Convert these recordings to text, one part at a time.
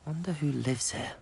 Wonder who lives here.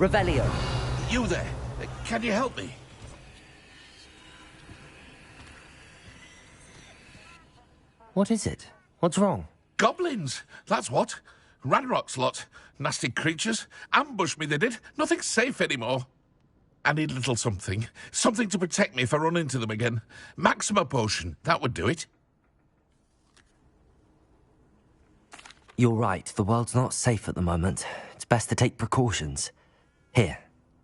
Revelio. You there? Can you help me? What is it? What's wrong? Goblins, that's what. Ranrock's lot. Nasty creatures. Ambushed me, they did. Nothing's safe anymore. I need a little something. Something to protect me if I run into them again. Maxima potion, that would do it. You're right, the world's not safe at the moment. It's best to take precautions. Here,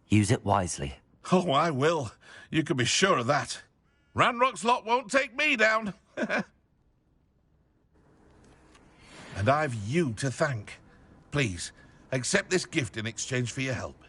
use it wisely. Oh, I will. You can be sure of that. Ranrock's lot won't take me down. And I've you to thank. Please, accept this gift in exchange for your help.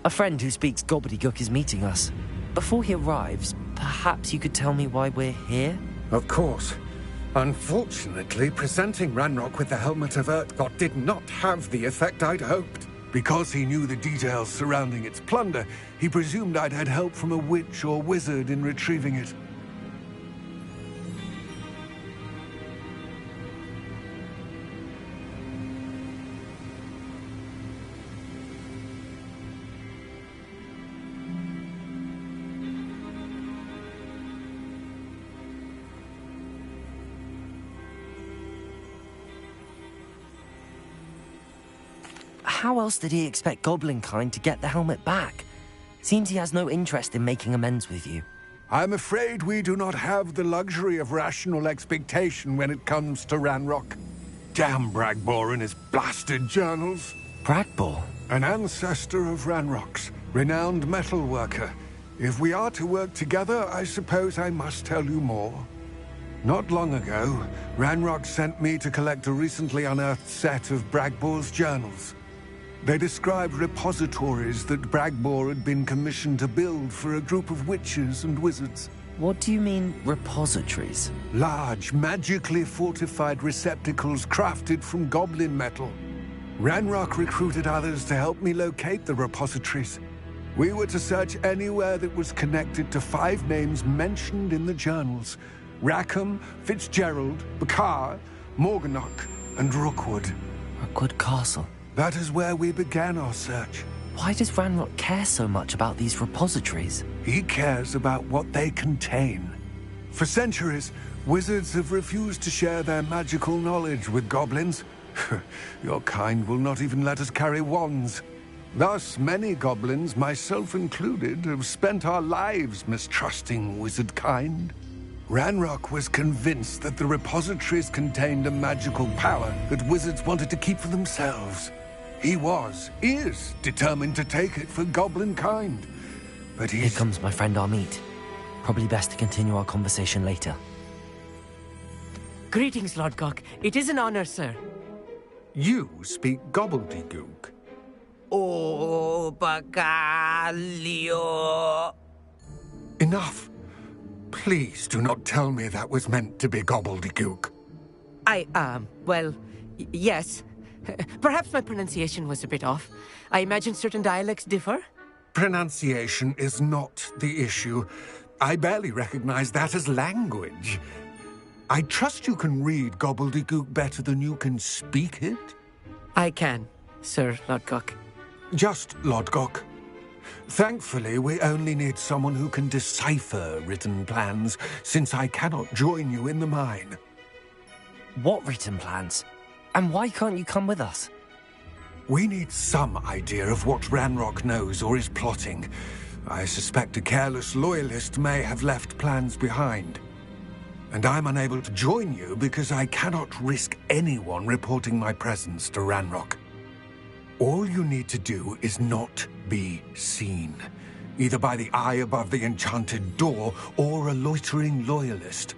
A friend who speaks gobbledygook is meeting us. Before he arrives, perhaps you could tell me why we're here? Of course. Unfortunately, presenting Ranrock with the Helmet of Urtkot did not have the effect I'd hoped. Because he knew the details surrounding its plunder, he presumed I'd had help from a witch or wizard in retrieving it. How else did he expect Goblinkind to get the helmet back? Seems he has no interest in making amends with you. I'm afraid we do not have the luxury of rational expectation when it comes to Ranrock. Damn Bragbor and his blasted journals. Bragbor? An ancestor of Ranrock's, renowned metal worker. If we are to work together, I suppose I must tell you more. Not long ago, Ranrock sent me to collect a recently unearthed set of Bragbor's journals. They described repositories that Bragbor had been commissioned to build for a group of witches and wizards. What do you mean, repositories? Large, magically fortified receptacles crafted from goblin metal. Ranrock recruited others to help me locate the repositories. We were to search anywhere that was connected to 5 names mentioned in the journals: Rackham, Fitzgerald, Bakar, Morganach, and Rookwood. Rookwood Castle. That is where we began our search. Why does Ranrock care so much about these repositories? He cares about what they contain. For centuries, wizards have refused to share their magical knowledge with goblins. Your kind will not even let us carry wands. Thus, many goblins, myself included, have spent our lives mistrusting wizard kind. Ranrock was convinced that the repositories contained a magical power that wizards wanted to keep for themselves. He is determined to take it for goblin kind. But Here comes my friend Amit. Probably best to continue our conversation later. Greetings, Lord Gok. It is an honor, sir. You speak gobbledygook. Oh, Bacalio. Enough. Please do not tell me that was meant to be gobbledygook. Well, yes. Perhaps my pronunciation was a bit off. I imagine certain dialects differ. Pronunciation is not the issue. I barely recognize that as language. I trust you can read gobbledygook better than you can speak it? I can, Sir Lord Gok. Just Lord Gok. Thankfully, we only need someone who can decipher written plans, since I cannot join you in the mine. What written plans? And why can't you come with us? We need some idea of what Ranrock knows or is plotting. I suspect a careless loyalist may have left plans behind. And I'm unable to join you because I cannot risk anyone reporting my presence to Ranrock. All you need to do is not be seen, either by the eye above the enchanted door or a loitering loyalist.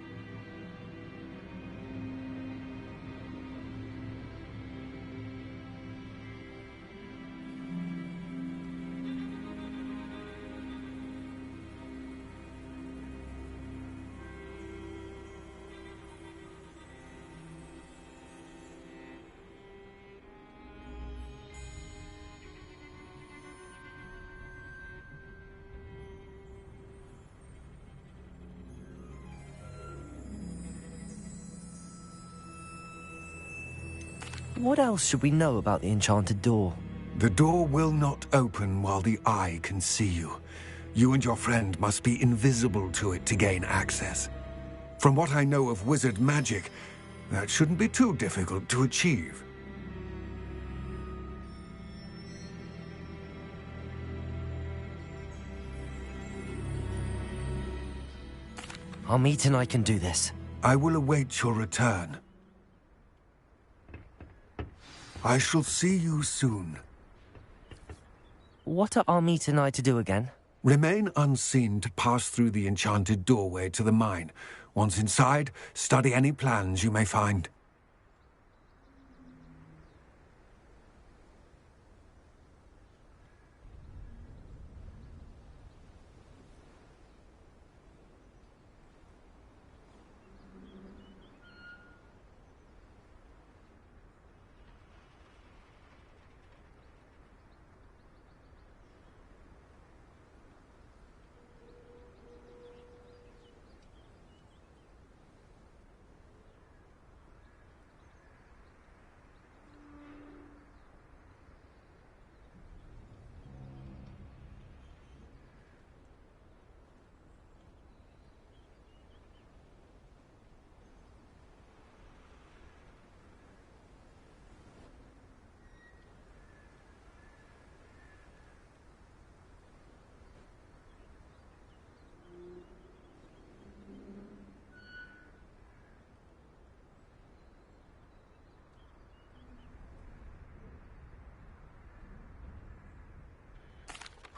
What else should we know about the enchanted door? The door will not open while the eye can see you. You and your friend must be invisible to it to gain access. From what I know of wizard magic, that shouldn't be too difficult to achieve. Amit and I can do this. I will await your return. I shall see you soon. What are Amit and I to do again? Remain unseen to pass through the enchanted doorway to the mine. Once inside, study any plans you may find.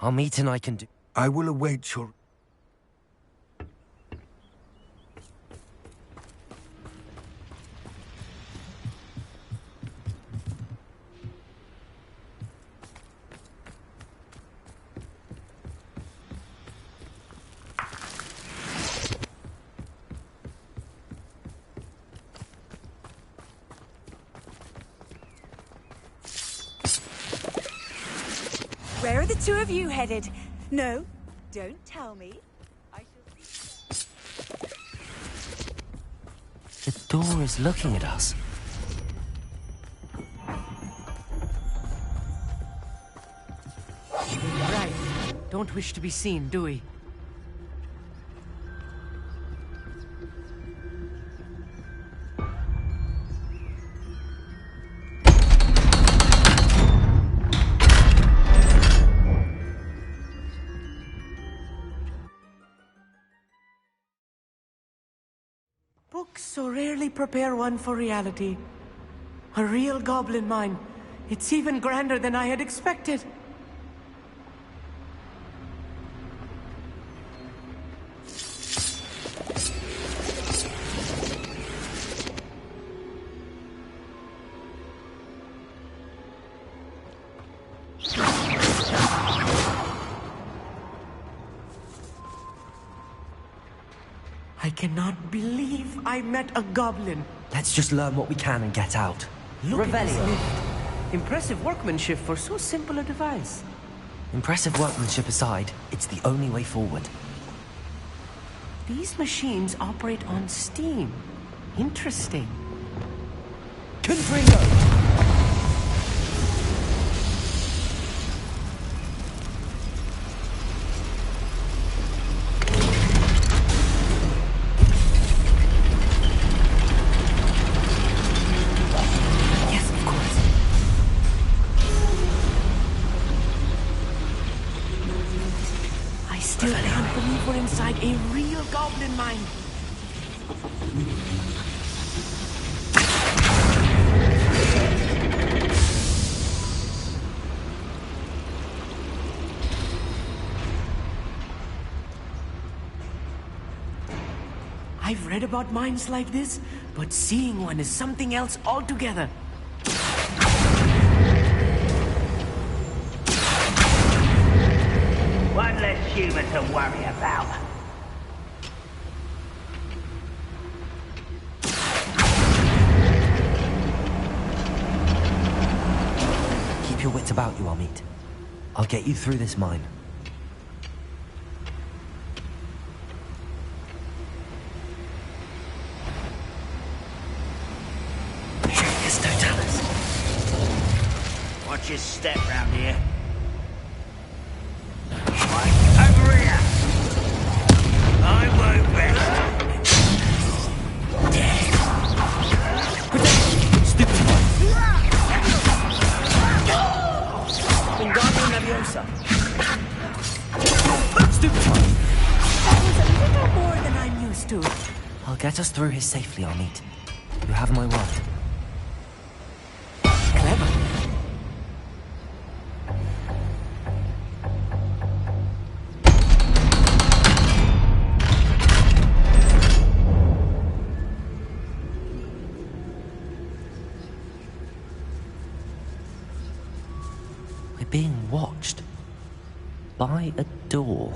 I'll meet and I can do... I will await your... Where are the two of you headed? No, don't tell me. I shall... The door is looking at us. Right. Don't wish to be seen, do we? Books so rarely prepare one for reality. A real goblin mine. It's even grander than I had expected. I cannot believe I met a goblin. Let's just learn what we can and get out. Look at this lift. Impressive workmanship for so simple a device. Impressive workmanship aside, it's the only way forward. These machines operate on steam. Interesting. Confringo! Yes, of course. I still can't believe we're inside a real goblin mine. I've read about mines like this, but seeing one is something else altogether. One less human to worry about. Keep your wits about you, Amit. I'll get you through this mine. Yes, don't tell us. Watch your step round here. Right, over here. I won't rest. Wingardium Leviosa. Stupid one. That was a little more than I'm used to. I'll get us through here safely, Amit. You have my word. Clever. We're being watched. By a door.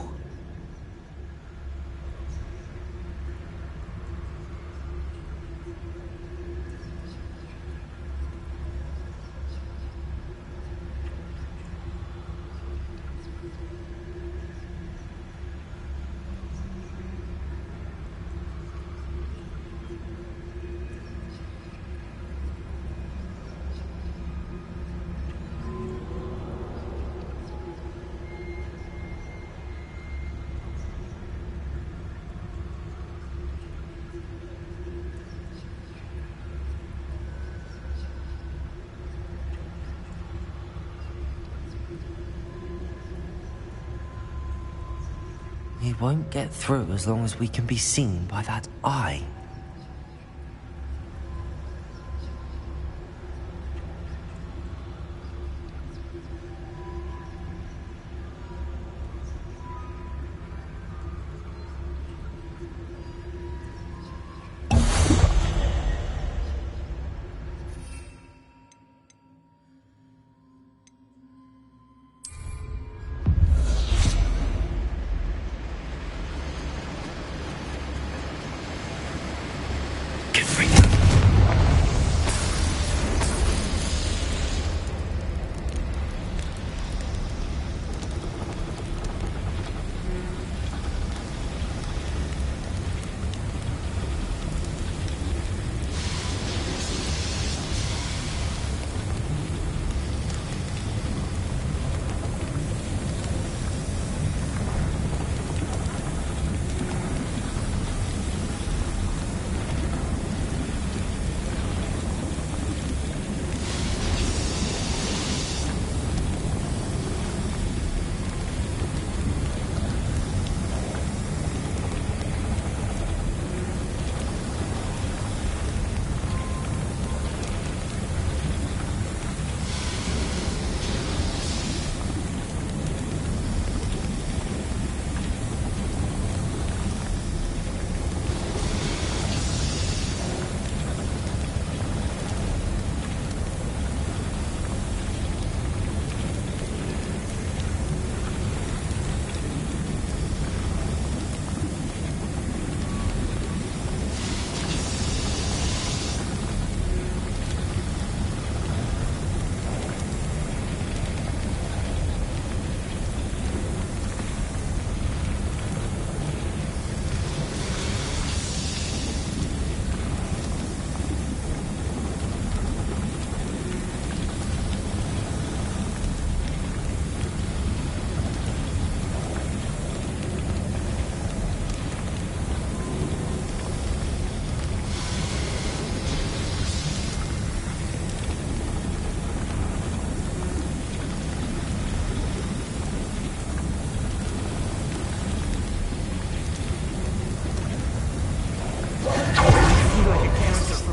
We won't get through as long as we can be seen by that eye.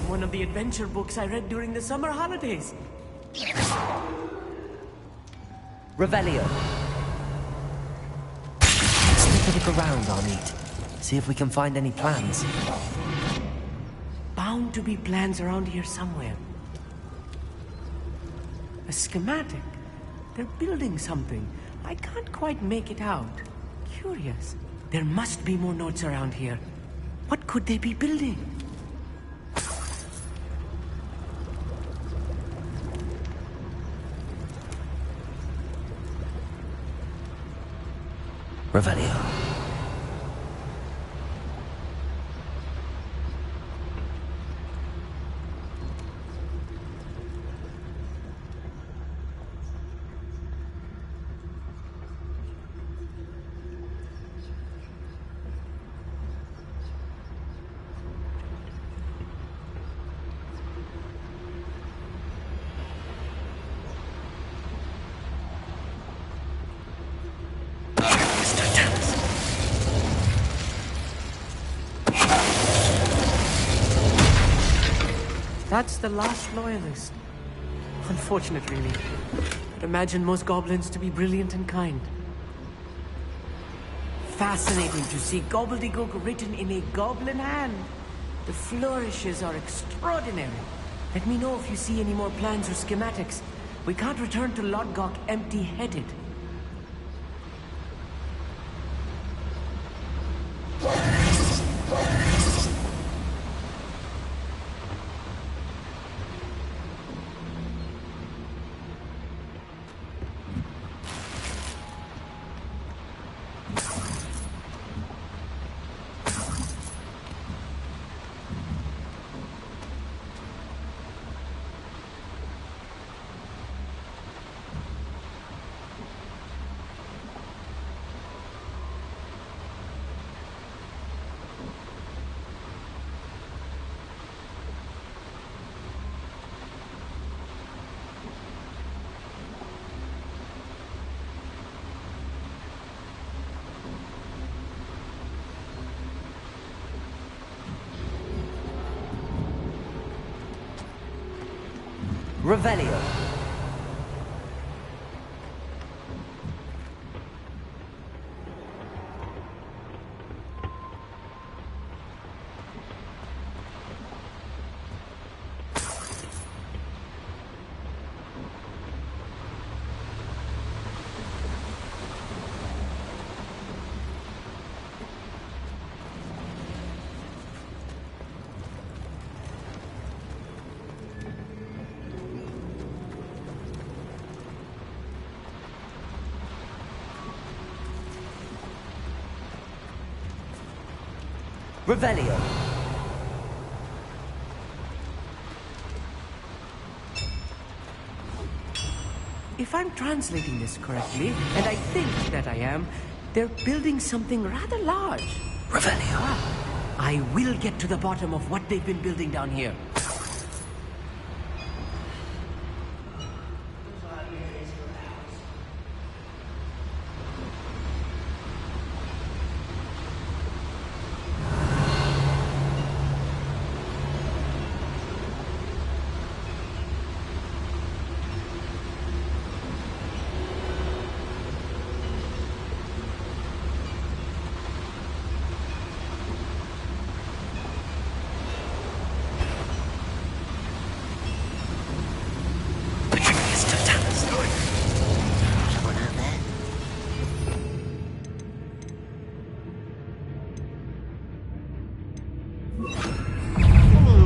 one of the adventure books I read during the summer holidays. Revelio. Let's take a look around, Arneet. See if we can find any plans. Bound to be plans around here somewhere. A schematic. They're building something. I can't quite make it out. Curious. There must be more notes around here. What could they be building? Revelio. That's the last loyalist. Unfortunate, really. I'd imagine most goblins to be brilliant and kind. Fascinating to see gobbledygook written in a goblin hand. The flourishes are extraordinary. Let me know if you see any more plans or schematics. We can't return to Lodgok empty-headed. Revelio. Revelio. If I'm translating this correctly, and I think that I am, they're building something rather large. Revelio. I will get to the bottom of what they've been building down here.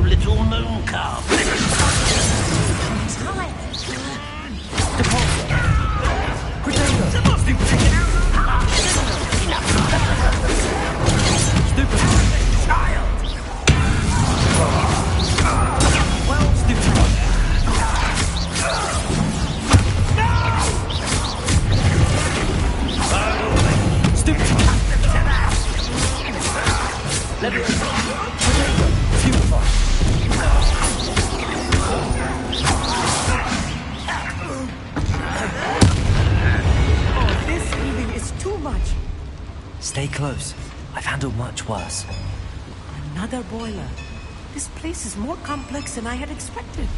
Little moon calf. Stay close. I've handled much worse. Another boiler. This place is more complex than I had expected.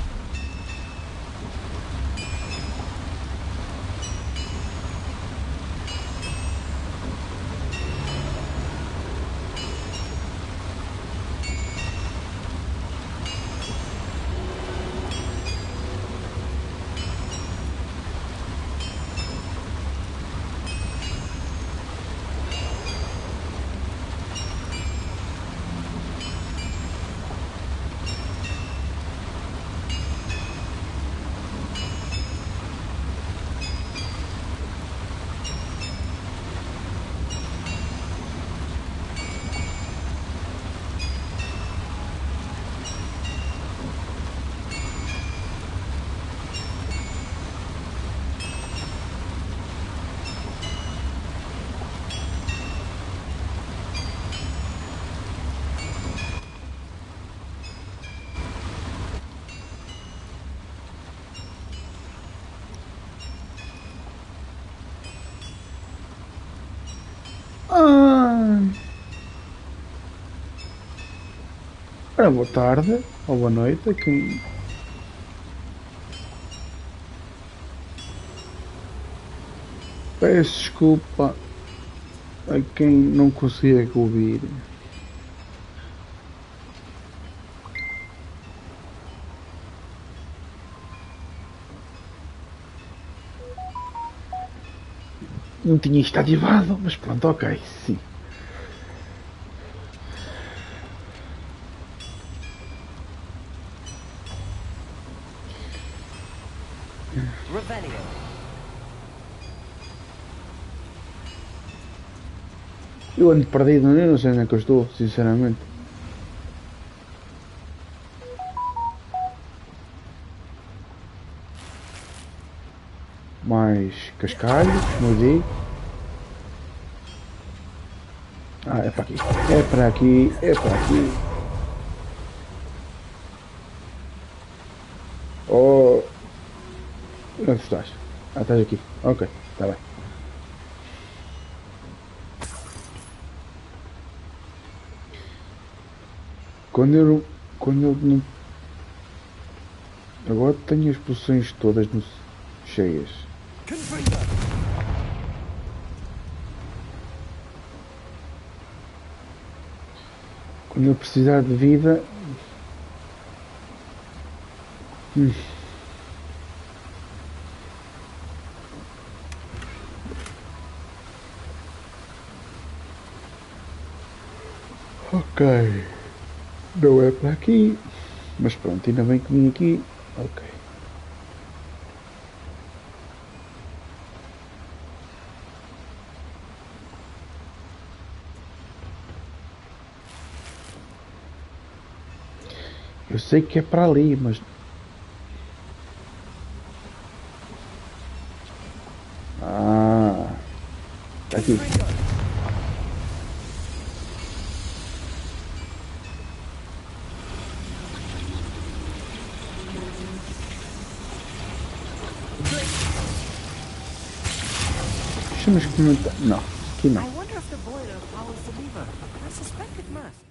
Boa tarde ou boa noite a quem... Peço desculpa a quem não consegue ouvir. Não tinha isto ativado, mas pronto, ok, sim. Eu ando perdido, eu não sei onde é que eu estou, sinceramente. Mais cascalhos, como eu digo. Ah, é para aqui. É para aqui, é para aqui. Oh. Onde estás? Ah, estás aqui. Ok, está bem. Quando eu não... Agora tenho as posições todas cheias. Quando eu precisar de vida... Ok. Não é para aqui. Mas pronto, ainda bem que vim aqui. Ok. Eu sei que é para ali, mas... Ah... Está aqui. Deixa-me experimentar... Não, aqui não. I wonder if the boiler powers the lever. I suspect it must.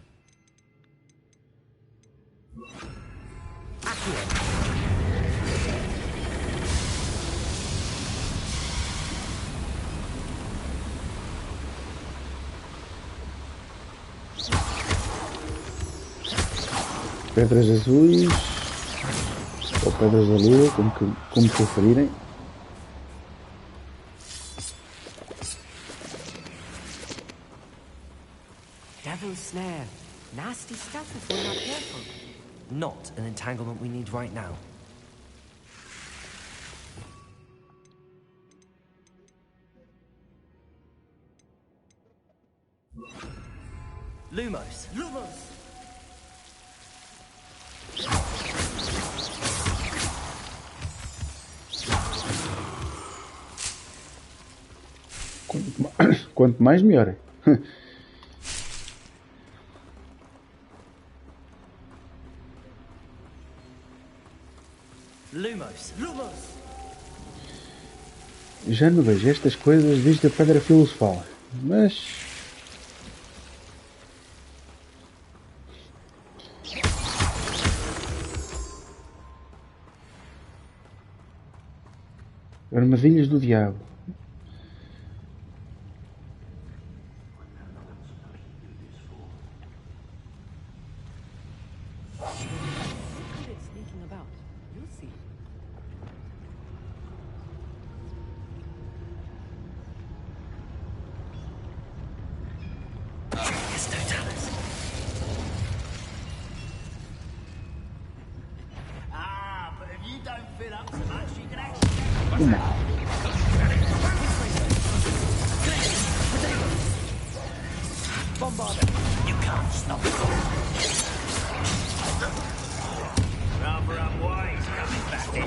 Pedras azuis ou pedras da lua, como preferirem. Devil's snare. Nasty stuff if we're not careful. Not an entanglement we need right now. Lumos! Lumos! Quanto mais, melhor. Lumos! Lumos! Já não vejo estas coisas desde a Pedra Filosofal, mas... Armadilhas do diabo. Sneaking about. You'll see. Yes, no talents. Ah, but if you don't fill up so much, you can actually... You can't stop it. Rather unwise coming back in.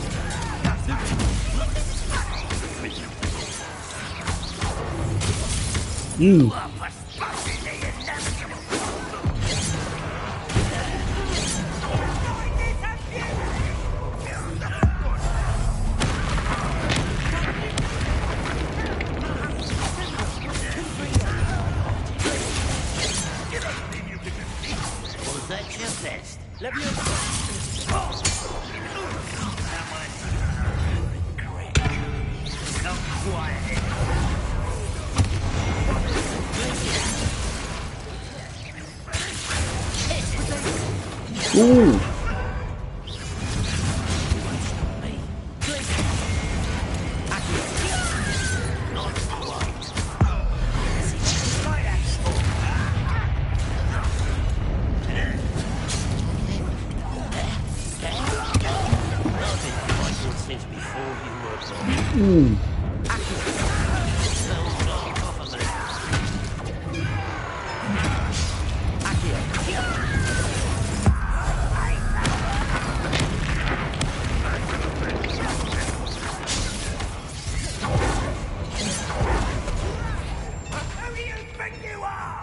Was that your best? Let me come quiet. Since before you were born. Who do you think you are?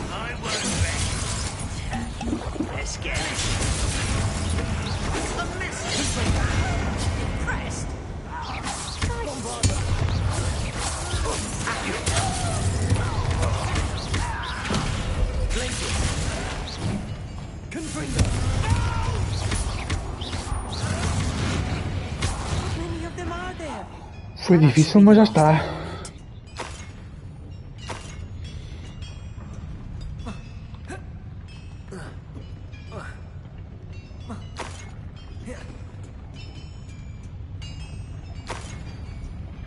I won't bet. Let's get it. A message. Impressed. How many of them are there? Foi difícil, mas já está.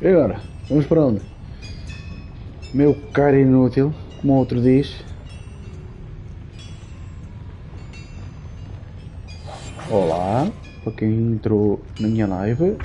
E agora? Vamos para onde? Meu caro inútil, como o outro diz. Olá, para quem entrou na minha live.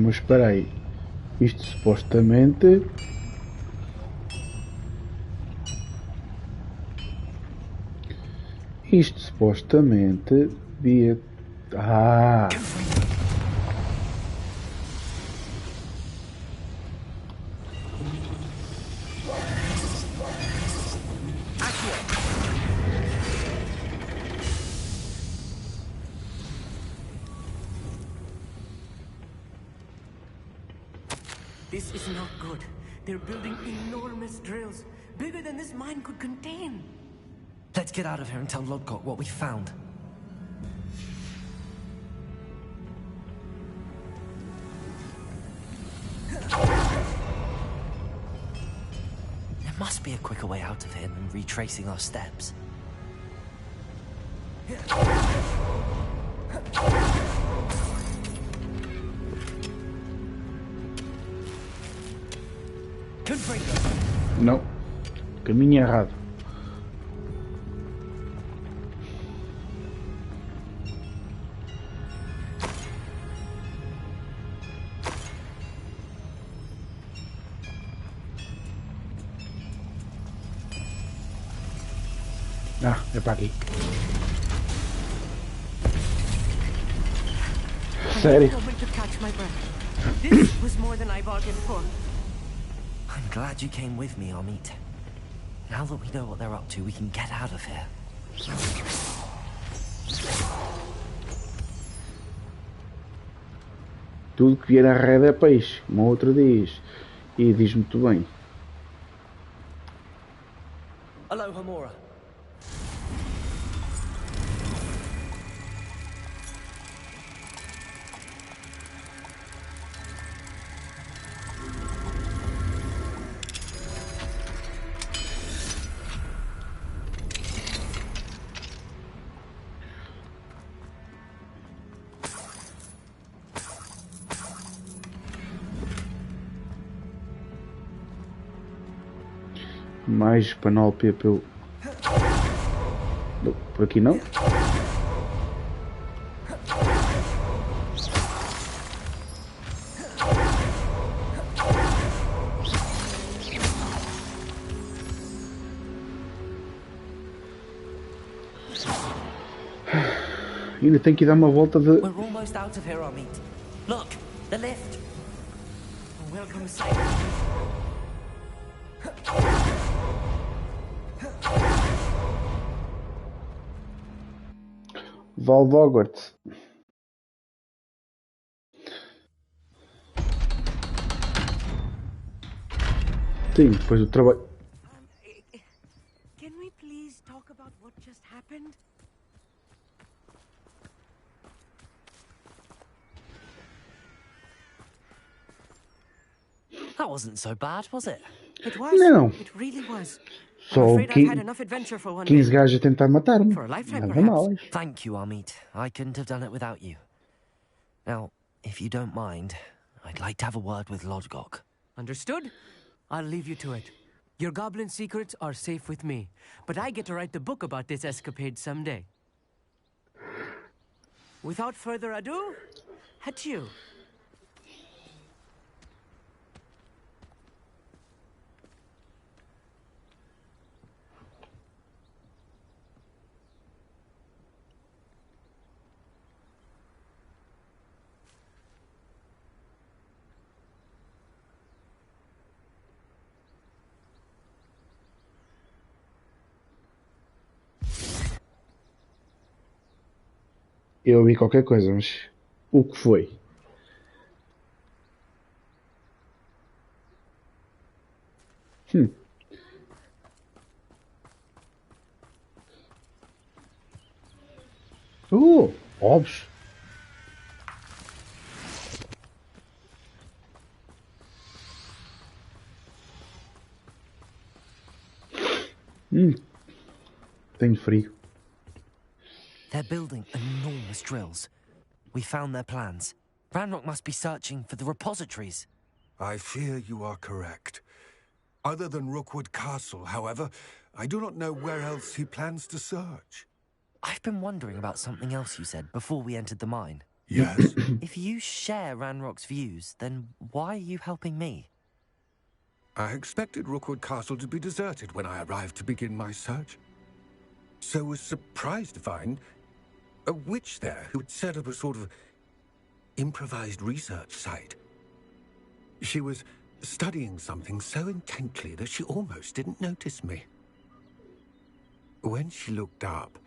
Mas espera aí, isto supostamente... Isto supostamente devia... Ah! This is not good. They're building enormous drills, bigger than this mine could contain. Let's get out of here and tell Lodgott what we found. There must be a quicker way out of here than retracing our steps. Não, caminho errado. Ah, é para aqui. Sério? Moment to catch my breath. This was more than I bargained for. I'm glad you came with me, Amit. Now that we know what they're up to, we can get out of here. Tudo que vier à rede é peixe, como o outro diz. E diz muito bem. Hello, Hamura. Mais panóplia pelo... Por aqui não? Ainda tem que dar uma volta de... We're almost out of here, Amit. Look, the lift. Welcome, sight. Val de Hogwarts. Sim, depois do trabalho. Can we please talk about what just happened? That wasn't so bad, was it? It was. Não. It really was. Só I'm afraid I've had 15 enough adventure for one 15 day. gajos a tentar matar-me. For a lifetime, Nada perhaps. mal. Thank you, Amit. I couldn't have done it without you. Now, if you don't mind, I'd like to have a word with Lodgok. Understood? I'll leave you to it. Your goblin secrets are safe with me, but I get to write the book about this escapade someday. Without further ado, adieu. Eu ouvi qualquer coisa, mas o que foi? Ovos. Tenho frio. They're building enormous drills. We found their plans. Ranrock must be searching for the repositories. I fear you are correct. Other than Rookwood Castle, however, I do not know where else he plans to search. I've been wondering about something else you said before we entered the mine. Yes? If you share Ranrock's views, then why are you helping me? I expected Rookwood Castle to be deserted when I arrived to begin my search. So was surprised to find a witch there who had set up a sort of improvised research site. She was studying something so intently that she almost didn't notice me. When she looked up,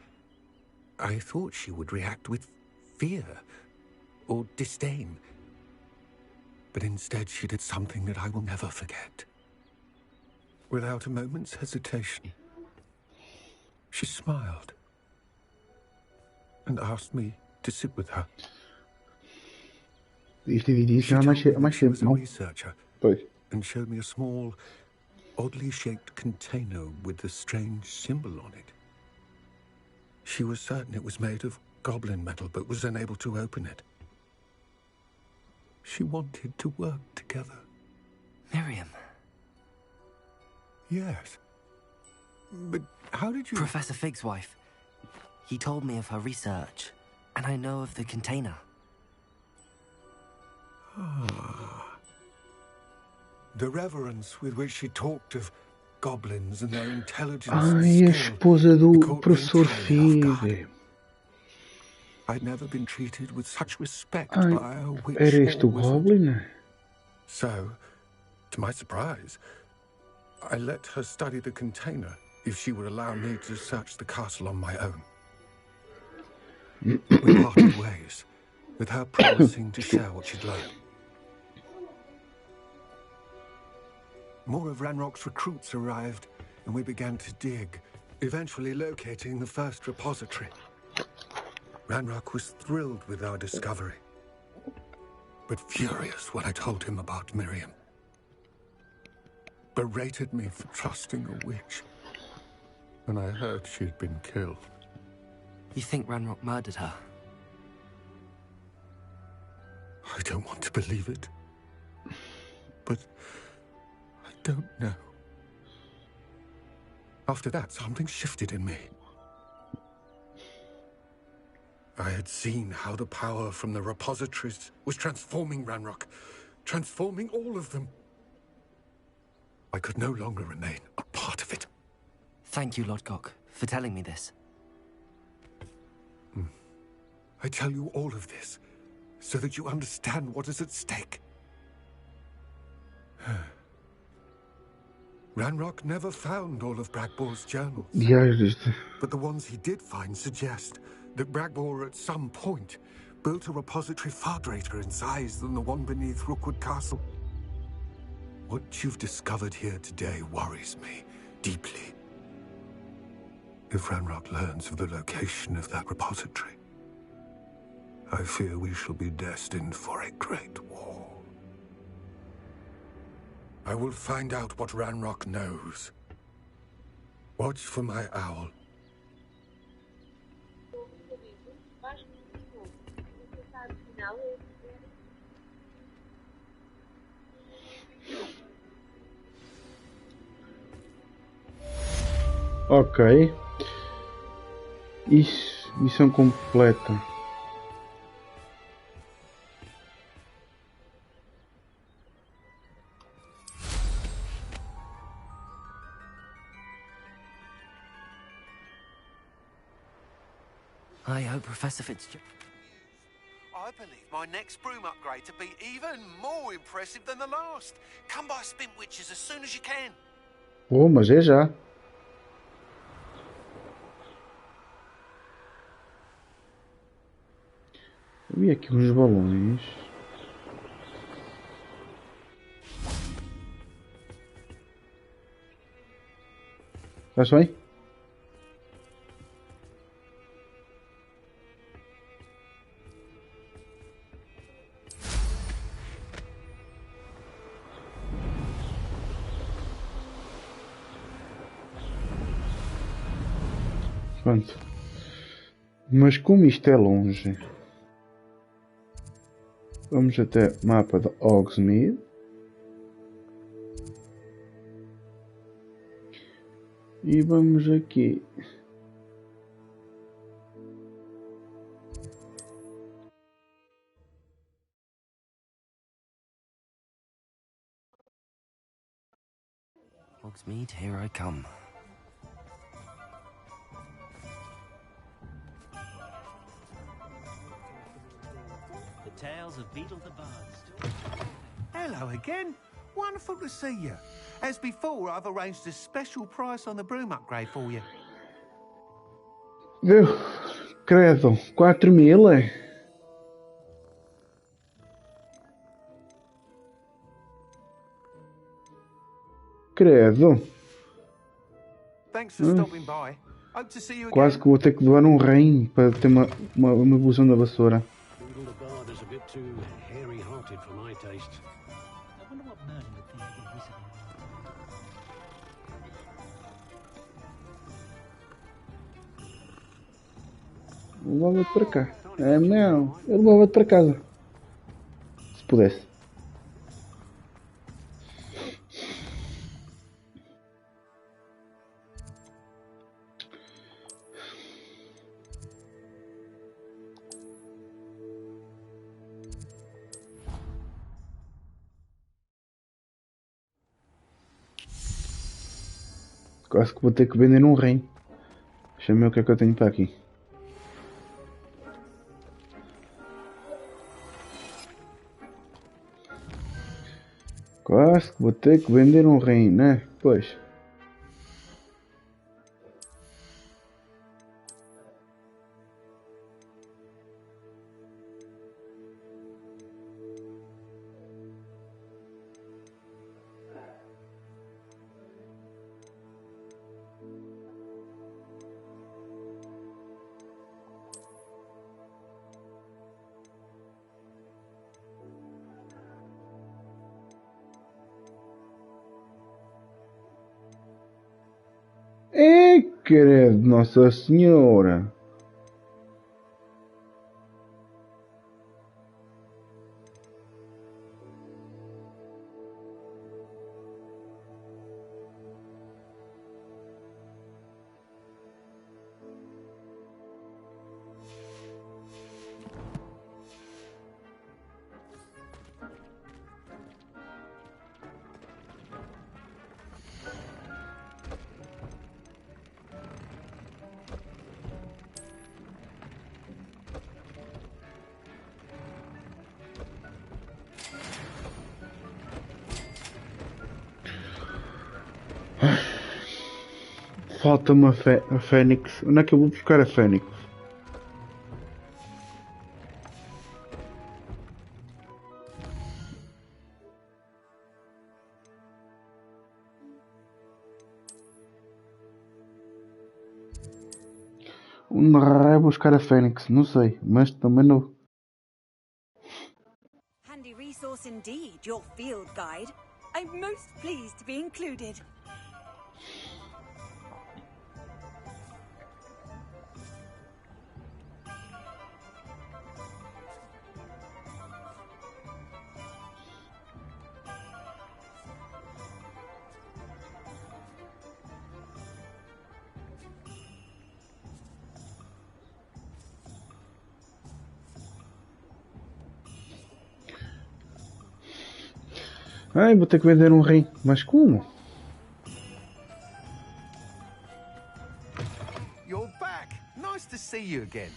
I thought she would react with fear or disdain. But instead she did something that I will never forget. Without a moment's hesitation, she smiled and asked me to sit with her. Isto dividido She já há told me that mais she tempo, was a não? researcher Pois. and showed me a small, oddly shaped container with a strange symbol on it. She was certain it was made of goblin metal, but was unable to open it. She wanted to work together. Miriam. Yes. But how did you... Professor Fig's wife. He told me of her research, and I know of the container. The reverence with which she talked of goblins and their intelligence Ai, and a skill esposa do caught me professor entirely off guard. Fig. I'd never been treated with such respect Ai, by a witch era este or o wizard. Goblin? So, to my surprise, I let her study the container if she would allow me to search the castle on my own. We parted ways, with her promising to share what she'd learned. More of Ranrock's recruits arrived, and we began to dig, eventually locating the first repository. Ranrock was thrilled with our discovery, but furious when I told him about Miriam. Berated me for trusting a witch, and I heard she'd been killed. You think Ranrock murdered her? I don't want to believe it, but I don't know. After that, something shifted in me. I had seen how the power from the repositories was transforming Ranrock, transforming all of them. I could no longer remain a part of it. Thank you, Lodgok, for telling me this. I tell you all of this so that you understand what is at stake. Ranrock never found all of Bragbor's journals, Diários but the ones he did find suggest that Bragbor at some point built a repository far greater in size than the one beneath Rookwood Castle. What you've discovered here today worries me deeply. If Ranrock learns of the location of that repository, I fear we shall be destined for a great war. I will find out what Ranrock knows. Watch for my owl. Ok. Isso, missão completa. I hope Professor Fitzgerald... I believe my next broom upgrade to be even more impressive than the last. Come by Spintwitches as soon as you can. Oh, mas é já. Eu vi aqui uns balões. Estás bem? Pronto. Mas como isto é longe, vamos até o mapa de Hogsmeade. E vamos aqui. Hogsmeade, here I come. The tales of Beetle the Bard. Hello again. Wonderful to see you. As before, I've arranged a special price on the broom upgrade for you. Deu. Credo. 4.000 é? Credo. Thanks for stopping by. Hope to see you again. Quase que vou ter que doar um reino para ter uma evolução da vassoura. Beetle the Bard is a bit too hairy-hearted for my taste. I wonder what Merlin would think of a wizard. Levava-te para cá. É, não. Eu levava-te para casa. Se pudesse. Quase que vou ter que vender um reino. Deixa-me ver o que é que eu tenho para aqui. Quase que vou ter que vender um rim, né? Pois. Credo, Nossa Senhora. Falta-me a Fênix. Onde é que eu vou buscar a Fênix? Onde raio buscar a Fênix? Não sei, mas também não. Handy resource indeed, your field guide. I'm most pleased to be included. Ai, vou ter que vender um rim. Mas como? You're back. Nice to see you again.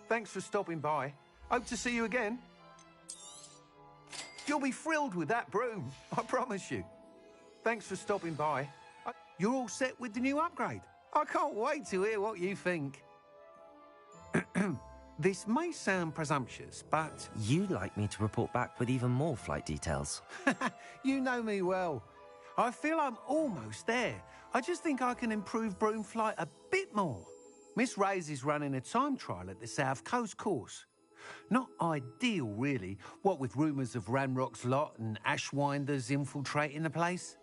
Thanks for stopping by. Hope to see you again. You'll be thrilled with that broom, I promise you. Thanks for stopping by. You're all set with the new upgrade. I can't wait to hear what you think. This may sound presumptuous, but... You'd like me to report back with even more flight details. You know me well. I feel I'm almost there. I just think I can improve broom flight a bit more. Miss Ray's is running a time trial at the South Coast course. Not ideal, really, what with rumours of Ranrock's lot and Ashwinders infiltrating the place.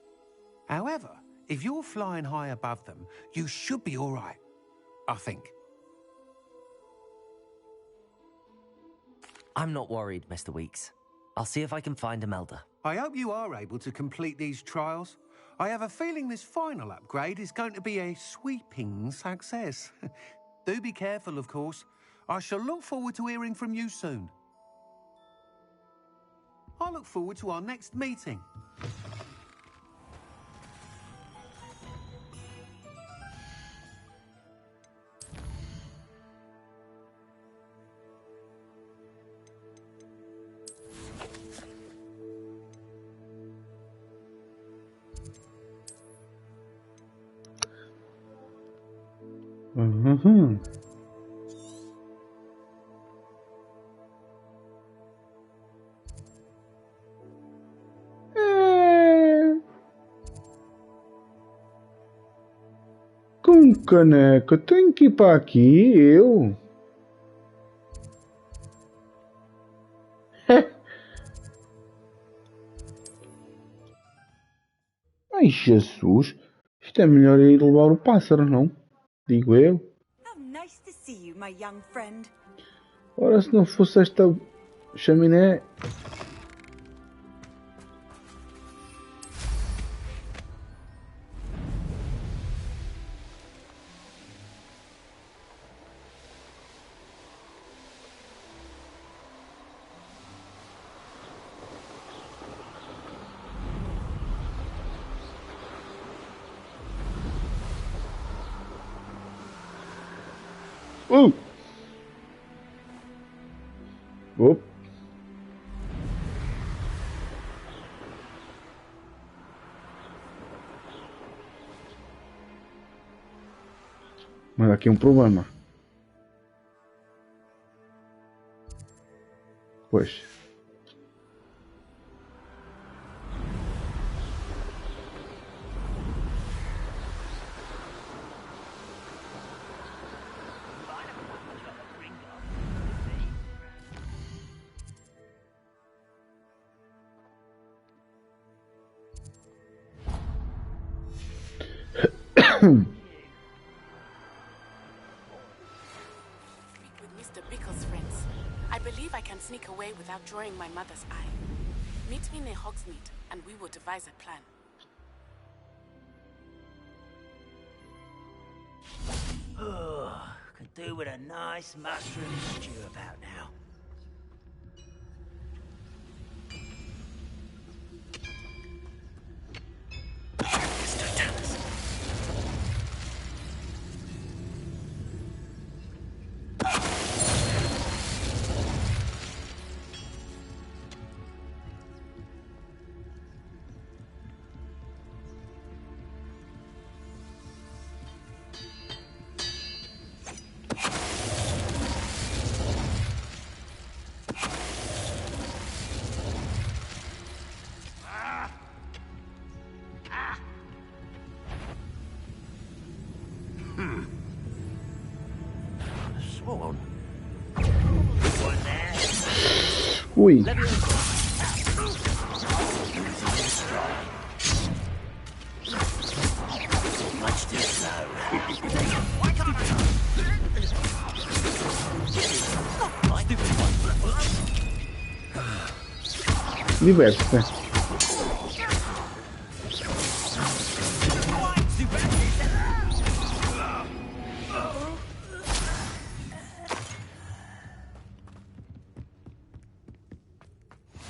However, if you're flying high above them, you should be all right, I think. I'm not worried, Mr. Weeks. I'll see if I can find Imelda. I hope you are able to complete these trials. I have a feeling this final upgrade is going to be a sweeping success. Do be careful, of course. I shall look forward to hearing from you soon. I look forward to our next meeting. caneca, tenho que ir para aqui, eu. Ai, Jesus. Isto é melhor ir levar o pássaro, não? Digo eu. How nice to see you, my young friend. Ora, se não fosse esta chaminé... Op. Mas aqui é um problema. Pois. Sneak away without drawing my mother's eye. Meet me near Hogsmeade, and we will devise a plan. Oh, could do with a nice mushroom stew about now. Ui. Diverte-se.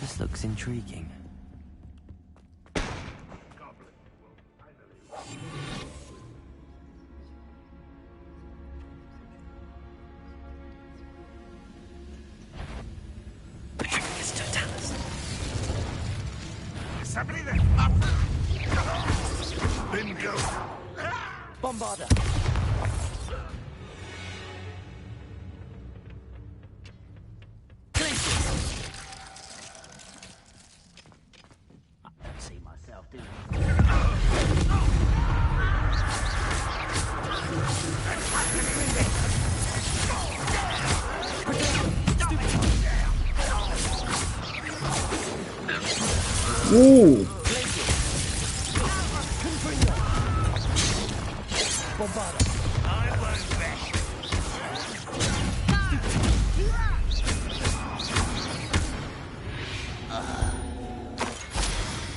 This looks intriguing. Somebody there. Bingo. Bombarder.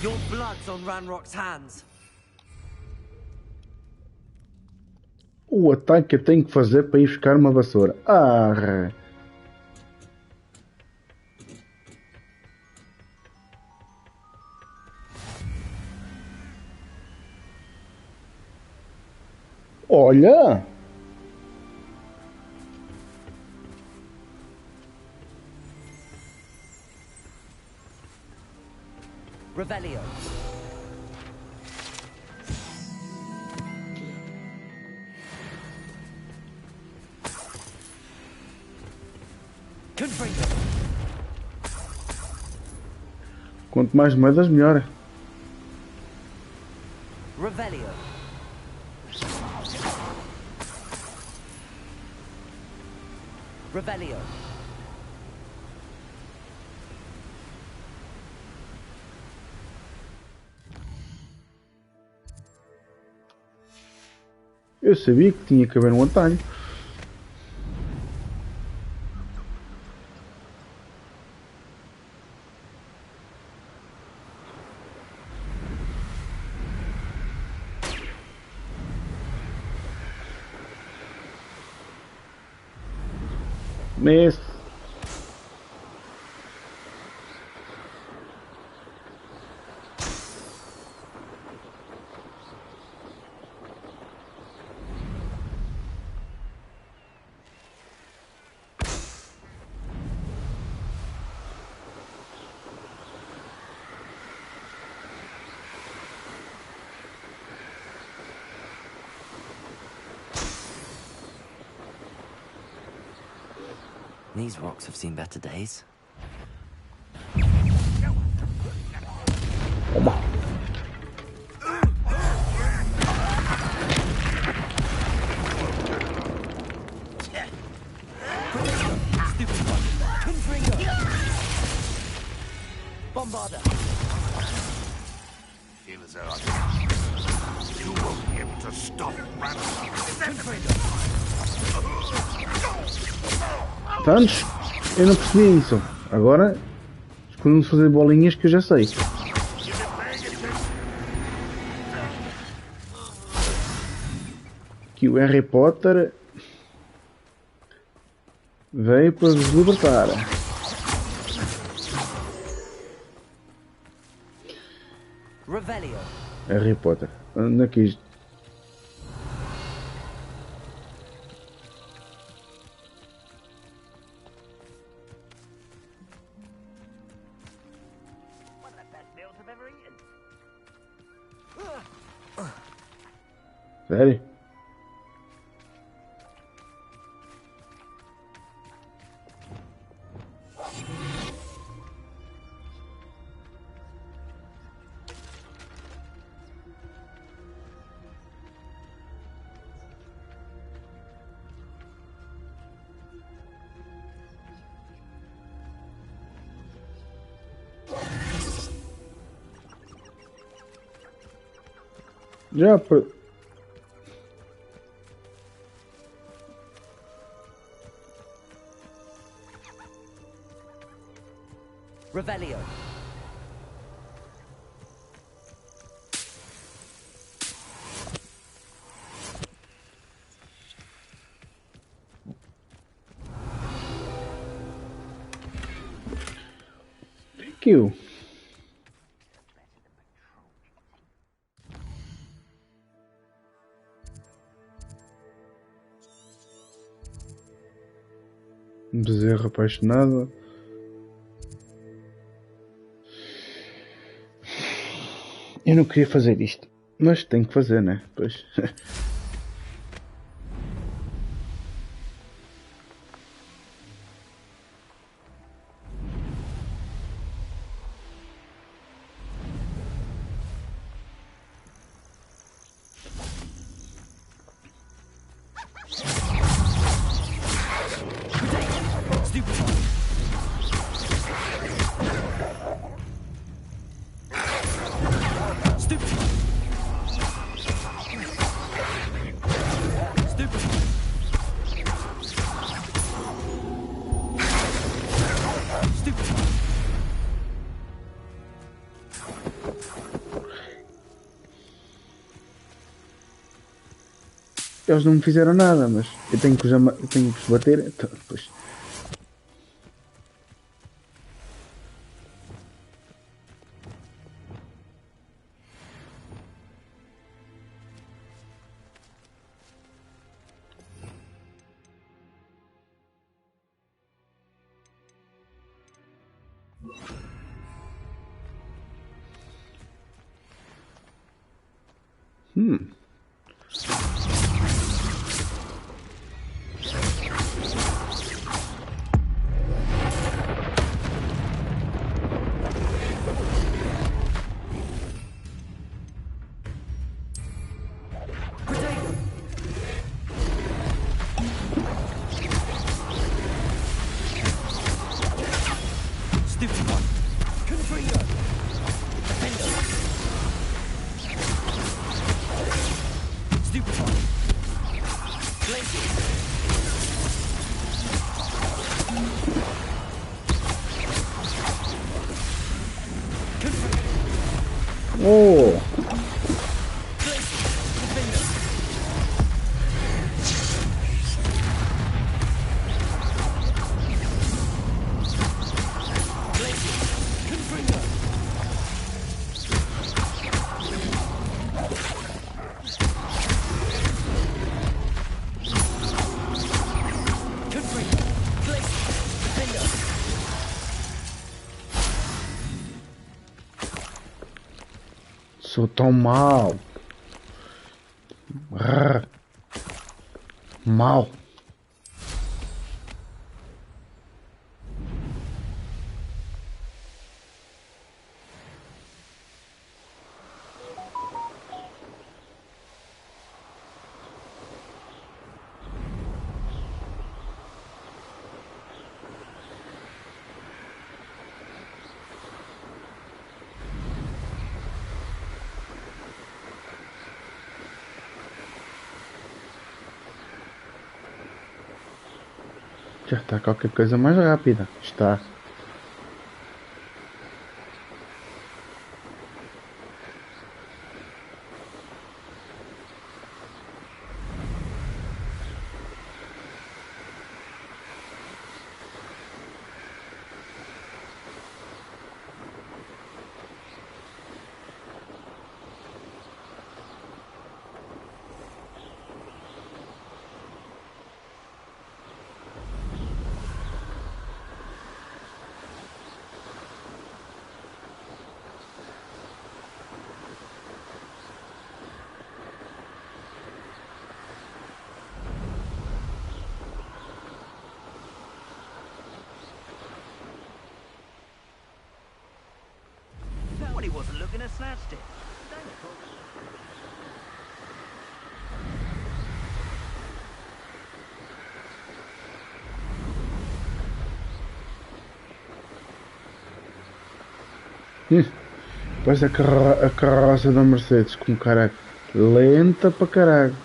Your blood's on Ranrock's hands. O ataque que eu tenho que fazer para ir buscar uma vassoura. Ah! Olha! Revelio. Quanto mais moedas, melhor. Revelio. Revelio. Eu sabia que tinha que haver um atalho. Mas These rocks have seen better days. oba. Bombarder. Feel as though you won't be able to stop Tantos? Eu não percebi isso. Agora escolhemos fazer bolinhas que eu já sei. Que o Harry Potter veio para vos libertar. Revelio. Harry Potter. Onde é que isto? Sério? Já per... Revelio. Thank you. Bezerra apaixonada. Eu não queria fazer isto, mas tenho que fazer, né? Pois. Eles não me fizeram nada, mas eu tenho que os bater. Então, pois. Oh! Sou tão mal. Mal. Já está qualquer coisa mais rápida. Está. Well, he wasn't looking at snatched it. Parece a carroça da Mercedes com caralho. Lenta para caralho.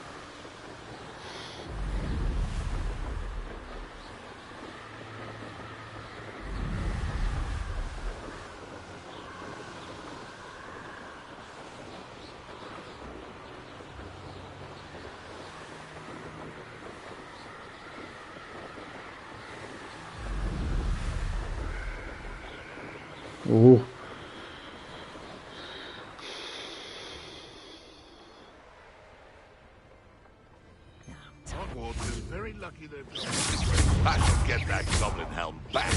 Hogwarts is very lucky they've got... I shall get that goblin helm back.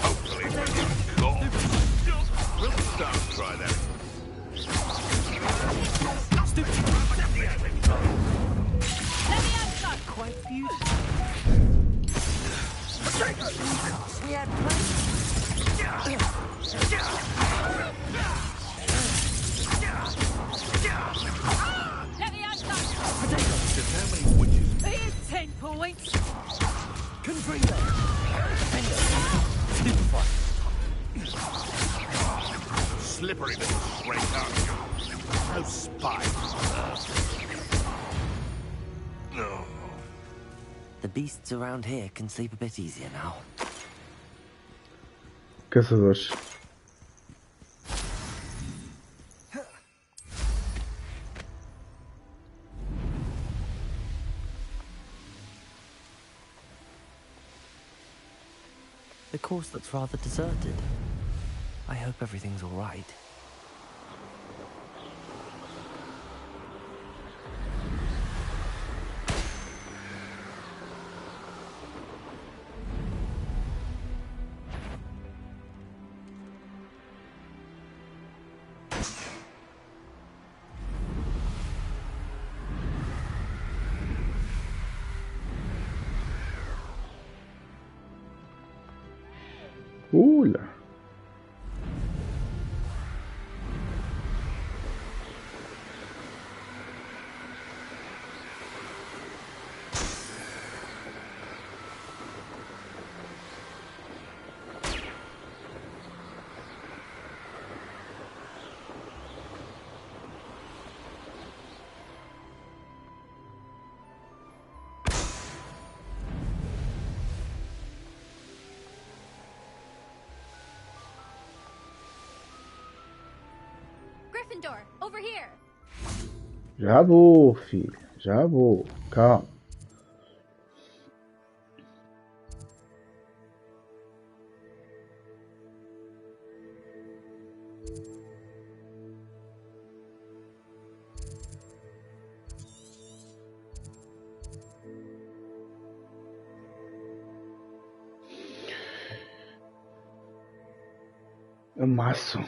Hopefully when you're caught. We'll start try that. Quite beautiful. We had plans. How many witches? Here's 10 points. Confringo. Defender. Stupefy. Slippery little snake, aren't you? No spine. No. The beasts around here can sleep a bit easier now. Caçadores. The course looks rather deserted. I hope everything's all right. Ula. Gryffindor, over here. Já vou, filho. Já vou. Calma. Amasso.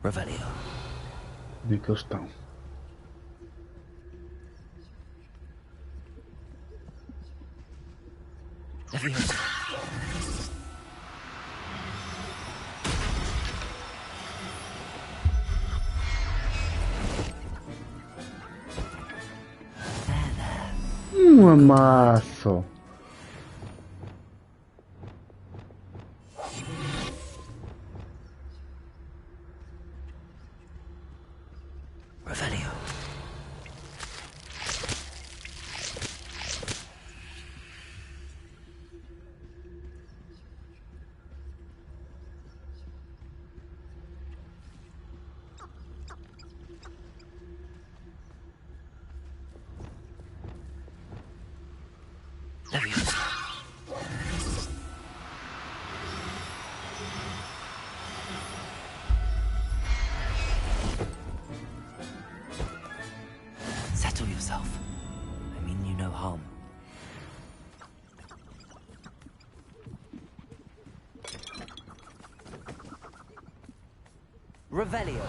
Revelio. Onde é que eles estão? Leviosa. Amasso. Revelio. Leviosa. Settle yourself. I mean you no harm. Revelio.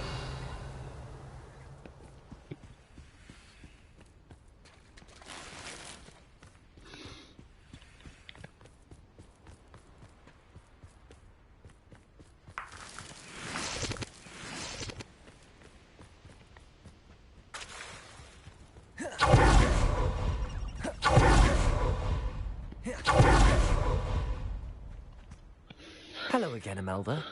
Hello again, Imelda.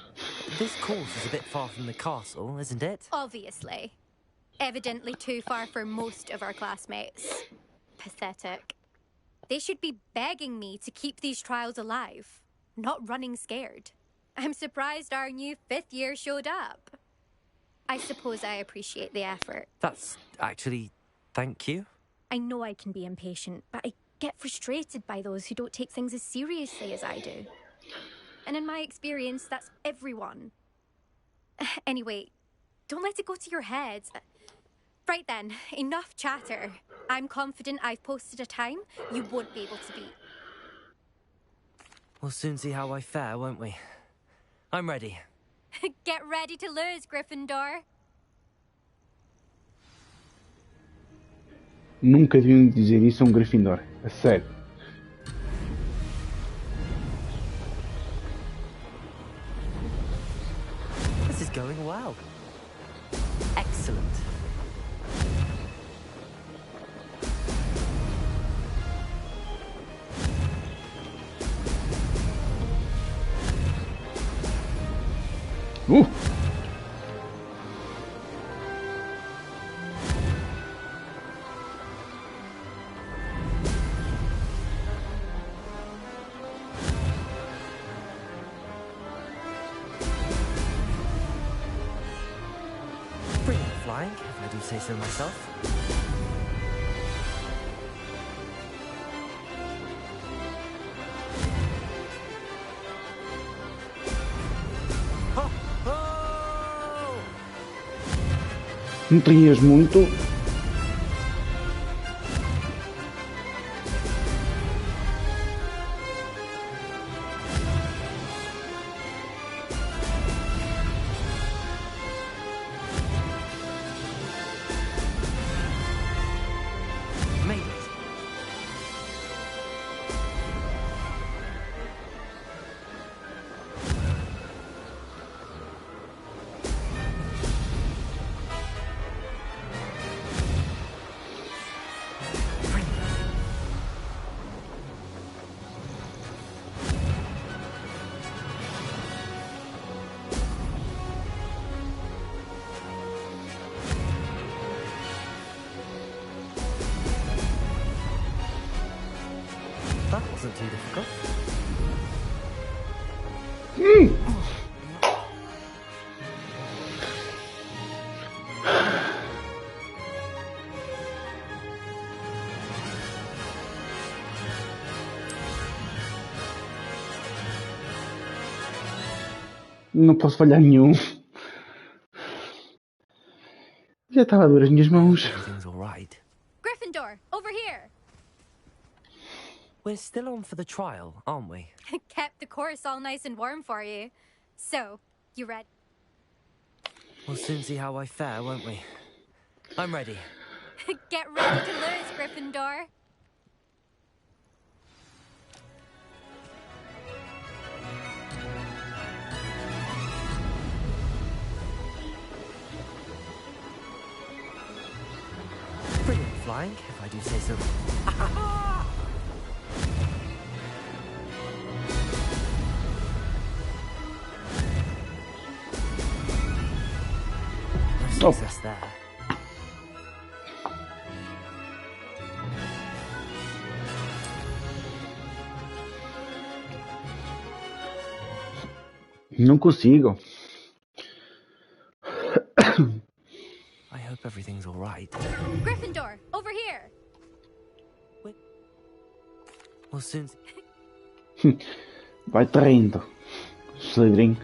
This course is a bit far from the castle, isn't it? Obviously. Evidently too far for most of our classmates. Pathetic. They should be begging me to keep these trials alive, not running scared. I'm surprised our new 5th year showed up. I suppose I appreciate the effort. That's actually... thank you. I know I can be impatient, but I get frustrated by those who don't take things as seriously as I do. And in my experience, that's everyone. Anyway, don't let it go to your head. Right then, enough chatter. I'm confident I've posted a time you won't be able to beat. We'll soon see how I fare, won't we? I'm ready. Get ready to lose, Gryffindor. Nunca deviam dizer isso a Gryffindor. A sério. This is going well. Excellent. Brilliant flying, if I do say so myself. Não tinhas muito. Made it. wasn't too difficult. Não posso falhar nenhum. Já estava a doer as minhas mãos. Everything's all right. Gryffindor, over here. We're still on for the trial, aren't we? Kept the course all nice and warm for you. So, you ready? We'll soon see how I fare, won't we? I'm ready. Get ready to lose, Gryffindor. Brilliant flying, if I do say so. No success there. Não consigo. I hope everything's all right. Gryffindor, over here. We'll soon. Vai traindo. Slytherin.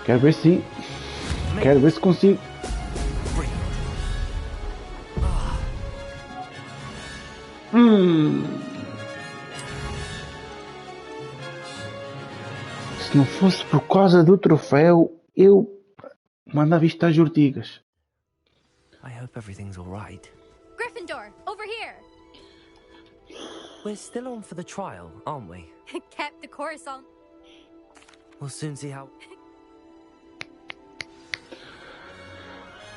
Quero ver se consigo. Se não fosse por causa do troféu, eu mandava isto às urtigas. I hope everything's all right. Gryffindor, over here. We're still on for the trial, aren't we? Kept the course all... We'll soon see how...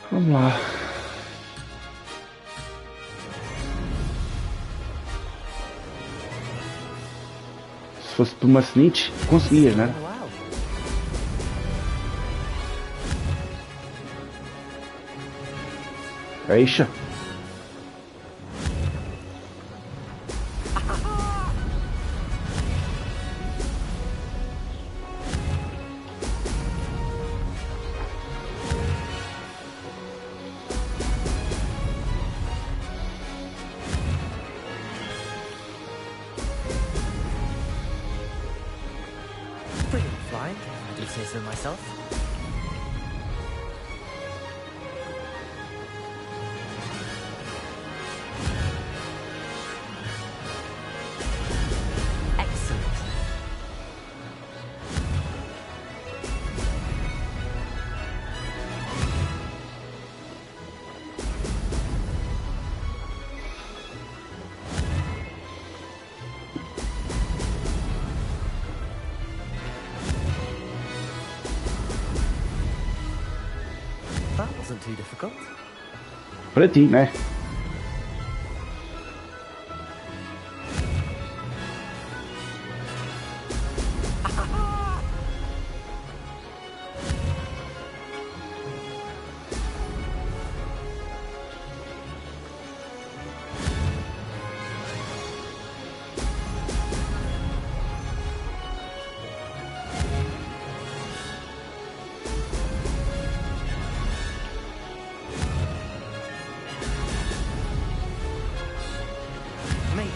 Vamos lá. Se fosse por uma snitch, conseguias, né? Eixa. Brilliant flying, if I do say so myself. That wasn't too difficult. Para ti, né? Made it.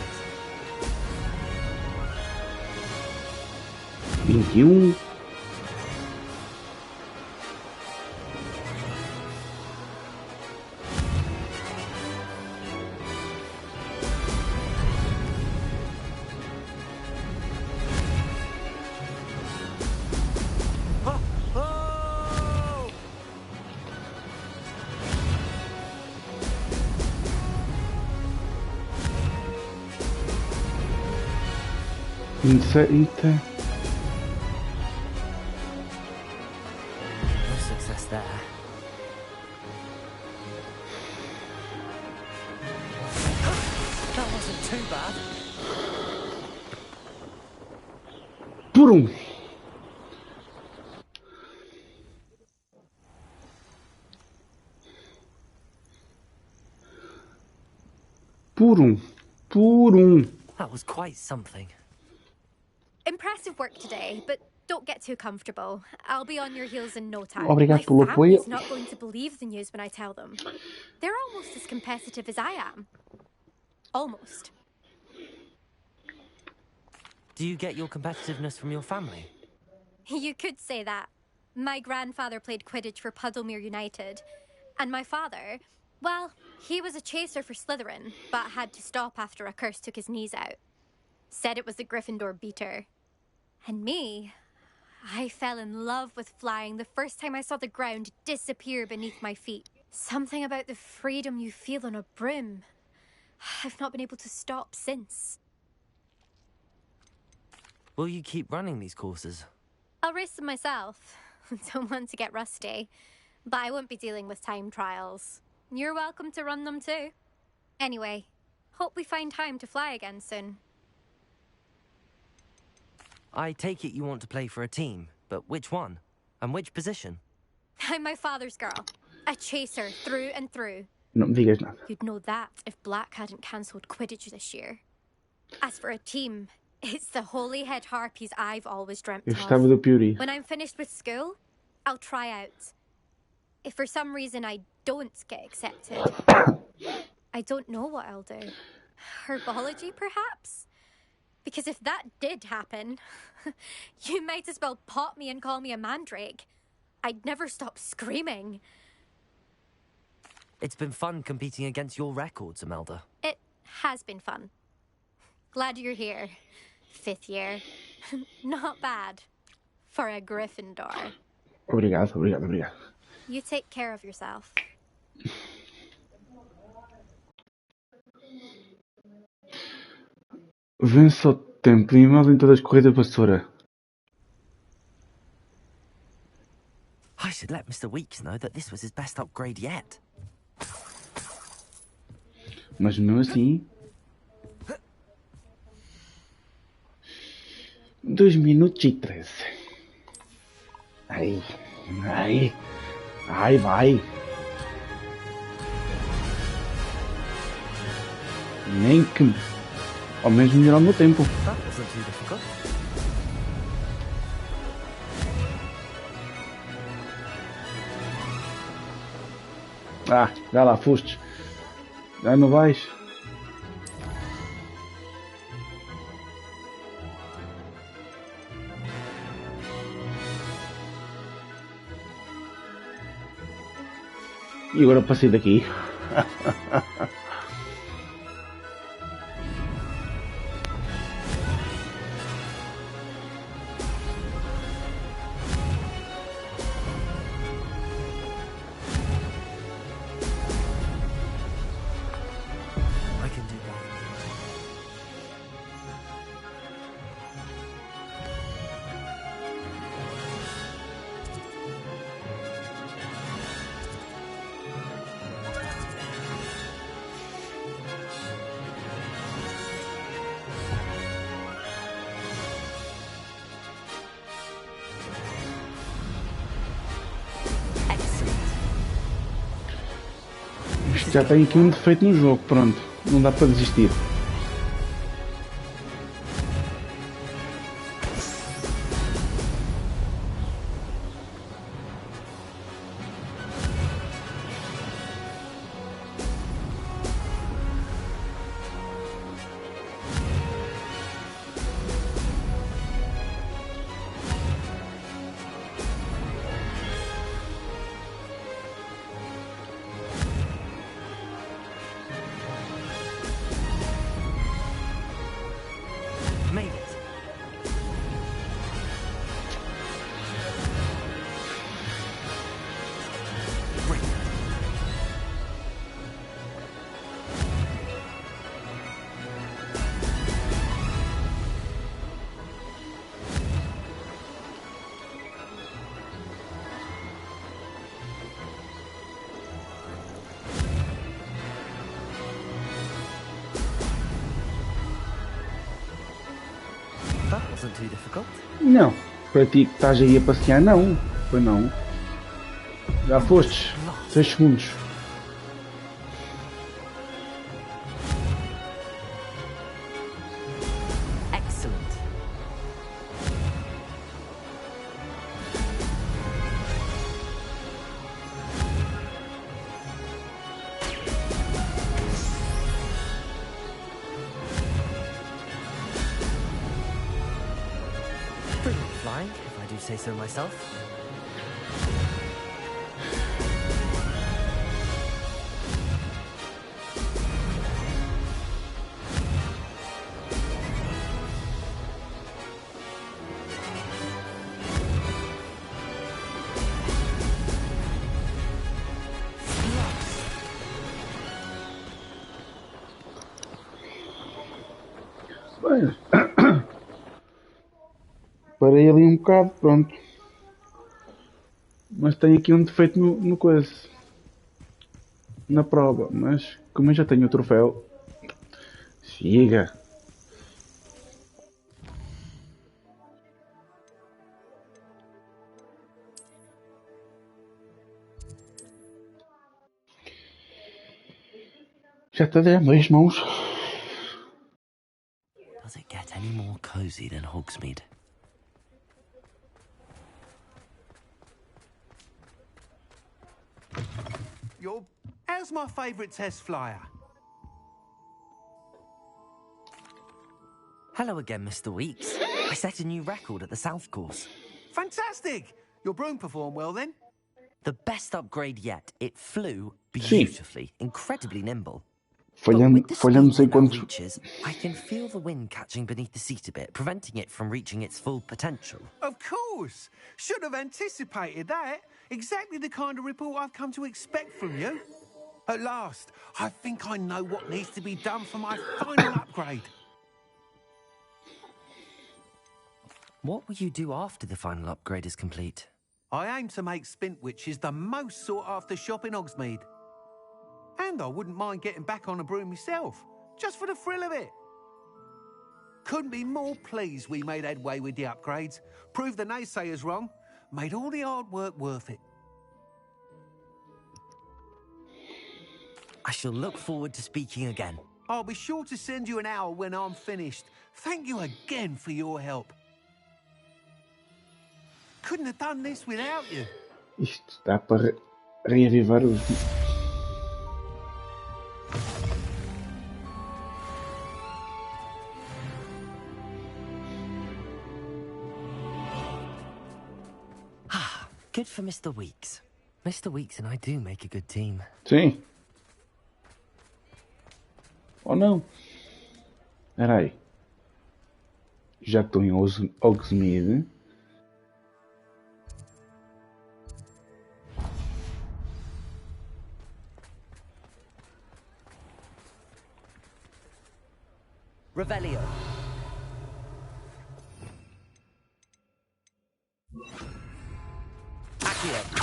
21. Eita. No success there. That wasn't too bad. Por Por um. That was quite something. Impressive work today, but don't get too comfortable. I'll be on your heels in no time. Obrigado pelo My apoio. family's not going to believe the news when I tell them. They're almost as competitive as I am. Almost. Do you get your competitiveness from your family? You could say that. My grandfather played Quidditch for Puddlemere United. And my father, well, he was a chaser for Slytherin, but had to stop after a curse took his knees out. Said it was the Gryffindor beater. And me, I fell in love with flying the first time I saw the ground disappear beneath my feet. Something about the freedom you feel on a broom. I've not been able to stop since. Will you keep running these courses? I'll race them myself. Don't want to get rusty. But I won't be dealing with time trials. You're welcome to run them too. Anyway, hope we find time to fly again soon. I take it you want to play for a team, but which one? And which position? I'm my father's girl. A chaser through and through. Não me digas nada. You'd know that if Black hadn't cancelled Quidditch this year. As for a team, it's the Holyhead Harpies I've always dreamt Eu of. gostava do Puri. When I'm finished with school, I'll try out. If for some reason I don't get accepted, I don't know what I'll do. Herbology, perhaps? Because if that did happen, you might as well pop me and call me a mandrake. I'd never stop screaming. It's been fun competing against your records, Imelda. It has been fun. Glad you're here. 5th year. Not bad. For a Gryffindor. Obrigado. You take care of yourself. Vence ao tempo e mal em todas as corridas vassoura. I should let Mr. Weeks know that this was his best upgrade yet. Mas mesmo assim... 2 minutos e 13. Ai, vai. Nem que... Ao menos melhorar o meu tempo. That wasn't too difficult. Ah, já lá foste. Já não vais? E agora passei daqui. Já tenho aqui um defeito no jogo, pronto, não dá para desistir. Wasn't too difficult. Não, para ti que estás aí a passear, não. Foi não. Já fostes. 6 segundos. flying, if I do say so myself. Bem, parei ali um bocado, pronto. Mas tenho aqui um defeito no coisa. Na prova, mas como eu já tenho o troféu, siga. Já te dei dois mãos. Does it get any more cozy than Hogsmeade? How's my favourite test flyer? Hello again, Mr. Weeks. I set a new record at the South Course. Fantastic! Your broom performed well then? The best upgrade yet. It flew beautifully, incredibly nimble. Falhando não sei quantos. Reaches, I can feel the wind catching beneath the seat a bit, preventing it from reaching its full potential. Of course! Should have anticipated that. Exactly the kind of report I've come to expect from you. At last, I think I know what needs to be done for my final upgrade. What will you do after the final upgrade is complete? I aim to make Spintwitches the most sought-after shop in Hogsmeade. And I wouldn't mind getting back on a broom myself, just for the thrill of it. Couldn't be more pleased we made headway with the upgrades, proved the naysayers wrong, made all the hard work worth it. I shall look forward to speaking again. I'll be sure to send you an hour when I'm finished. Thank you again for your help. Couldn't have done this without you. Isto está para reavivar os. Good for Mr. Weeks. Mr. Weeks and I do make a good team. Sim. Ou não? Espera aí. Já que estou em Hogsmeade. Revelio. Accio.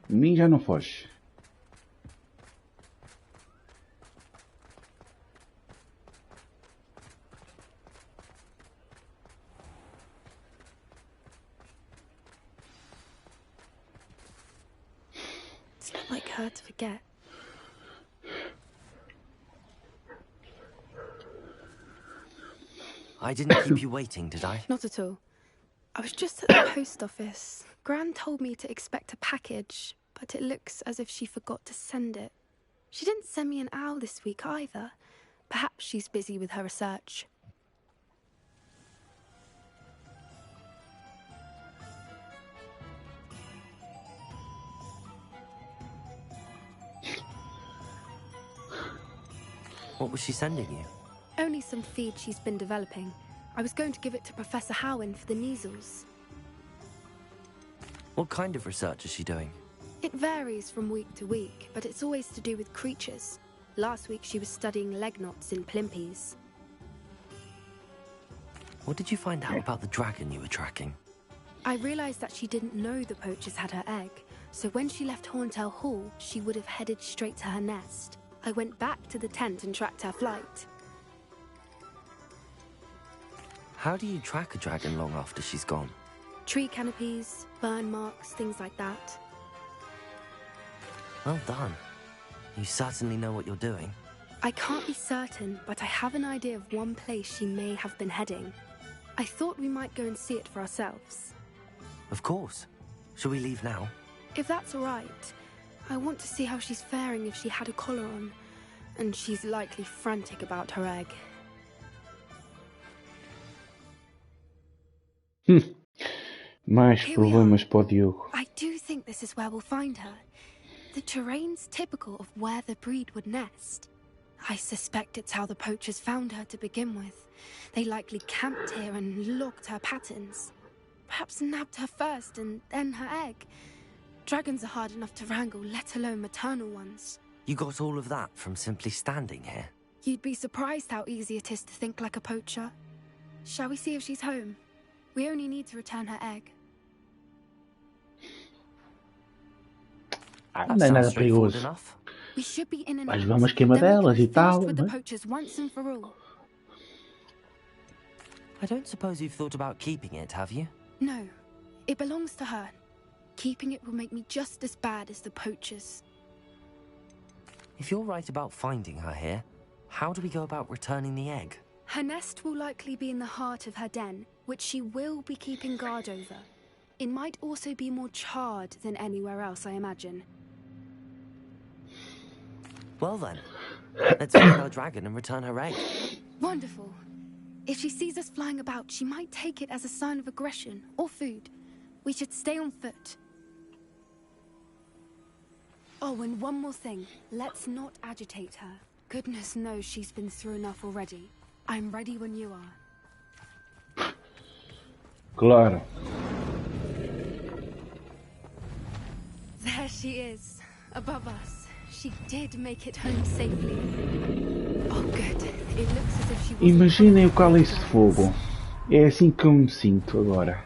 Mim já não foge. It's not like her to forget. I didn't keep you waiting, did I? Not at all. I was just at the post office. Gran told me to expect a package, but it looks as if she forgot to send it. She didn't send me an owl this week either. Perhaps she's busy with her research. What was she sending you? Only some feed she's been developing. I was going to give it to Professor Howin for the measles. What kind of research is she doing? It varies from week to week, but it's always to do with creatures. Last week she was studying leg knots in plimpies. What did you find out about the dragon you were tracking? I realized that she didn't know the poachers had her egg, so when she left Horntail Hall, she would have headed straight to her nest. I went back to the tent and tracked her flight. How do you track a dragon long after she's gone? Tree canopies, burn marks, things like that. Well done. You certainly know what you're doing. I can't be certain, but I have an idea of one place she may have been heading. I thought we might go and see it for ourselves. Of course. Shall we leave now? If that's all right. I want to see how she's faring if she had a collar on. And she's likely frantic about her egg. Mais Here we problemas para o Diogo. I do think this is where we'll find her. The terrain's typical of where the breed would nest. I suspect it's how the poachers found her to begin with. They likely camped here and logged her patterns. Perhaps nabbed her first and then her egg. Dragons are hard enough to wrangle, let alone maternal ones. You got all of that from simply standing here? You'd be surprised how easy it is to think like a poacher. Shall we see if she's home? We only need to return her egg. Não é nada perigoso. We should be in and Mas out. vamos queimar Then we delas can e be tal. finished with the Né? poachers once and for all. I don't suppose you've thought about keeping it, have you? No, it belongs to her. Keeping it will make me just as bad as the poachers. If you're right about finding her here, how do we go about returning the egg? Her nest will likely be in the heart of her den, which she will be keeping guard over. It might also be more charred than anywhere else, I imagine. Well then, let's find our dragon and return her egg. Wonderful. If she sees us flying about, she might take it as a sign of aggression or food. We should stay on foot. Oh, and one more thing. Let's not agitate her. Goodness knows she's been through enough already. I'm ready when you are. Claro. There she is, above us. She did make it home safely. Oh, good. It looks as if she was. Imaginem o cálice de fogo. É assim que eu me sinto agora.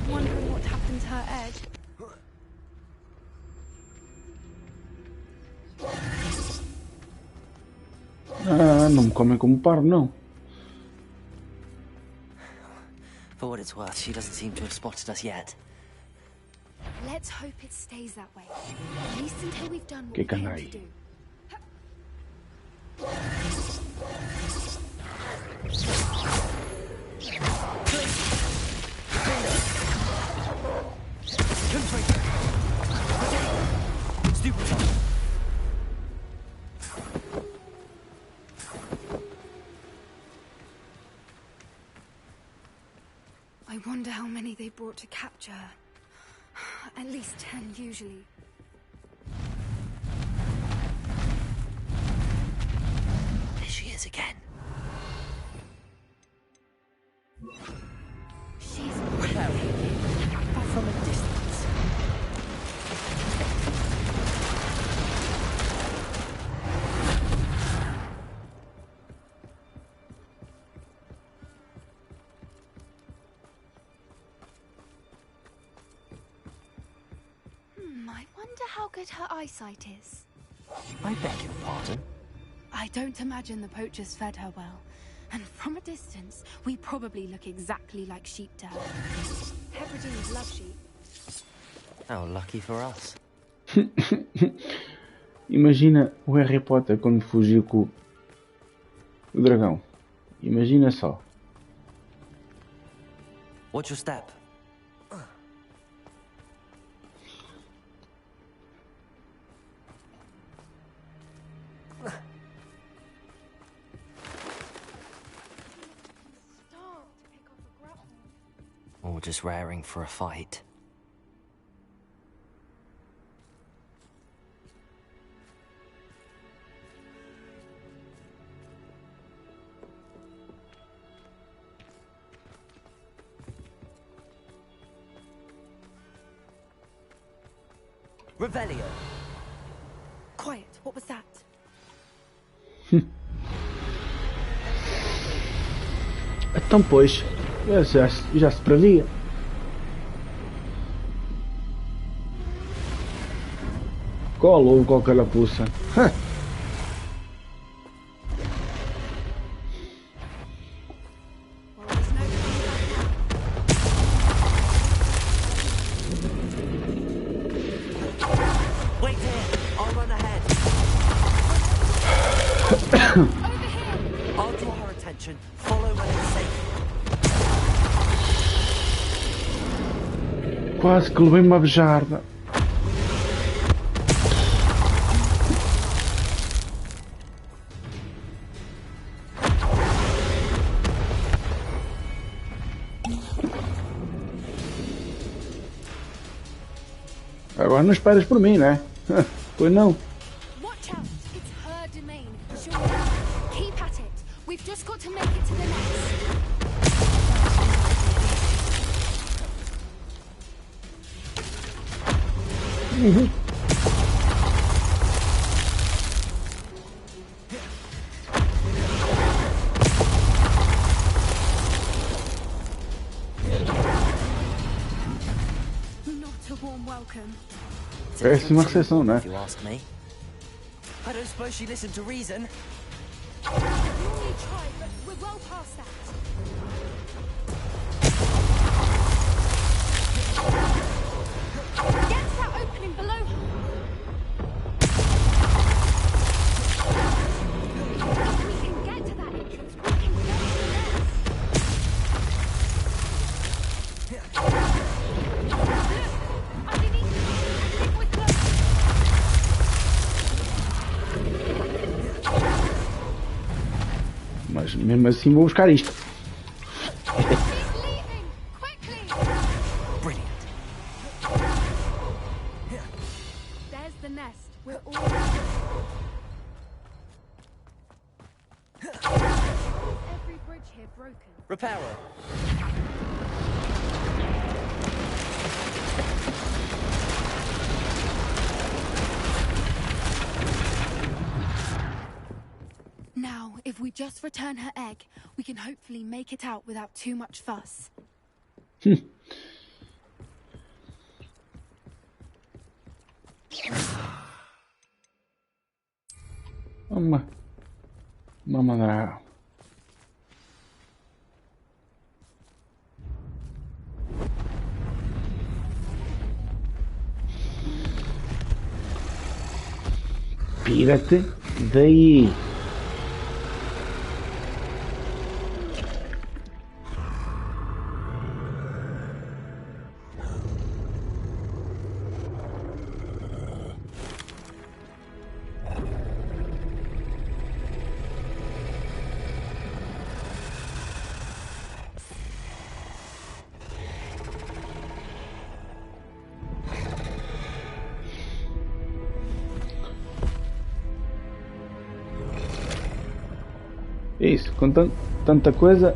Wondering what happened to her egg. Ah, não me comem como parvo, não. For what it's worth, she doesn't seem to have spotted us yet. Let's hope it stays that way. At least until we've done what Que we came canai. to do. I wonder how many they brought to capture her. At least 10 usually. There she is again. She's But from a distance. I wonder how good her eyesight is. I beg your pardon? I don't imagine the poachers fed her well. And from a distance, we probably look exactly like sheep to her. Hebrideans love sheep. How lucky for us. Imagina o Harry Potter quando fugiu com o dragão. Imagina só. Watch your step. Or just raring for a fight. Revelio. Quiet, what was that? Então, pois, já se previa. Qual ou qual carapuça? I'll draw her attention. Follow when it's safe. Quase que levei uma bejarda. Agora não esperas por mim, né? Pois não. Watch out! It's her domain. She'll never keep at it. We've just got to make it to the nest. Not a warm welcome. Péssima recepção, né? If you ask me. I don't suppose she listened to reason. Normally try, but we're well past that. Get to that opening below her. If we can get to that entrance, we can get to the nest. Look, underneath, I think we're close. Mas mesmo assim vou buscar isto. She's leaving! Quickly! Brilliant. There's the nest. We're all... Every bridge here broken. Repairer. Now, if we just return her egg, we can hopefully make it out without too much fuss. Vamos mandar. Pira-te daí. Isso, com tanta coisa.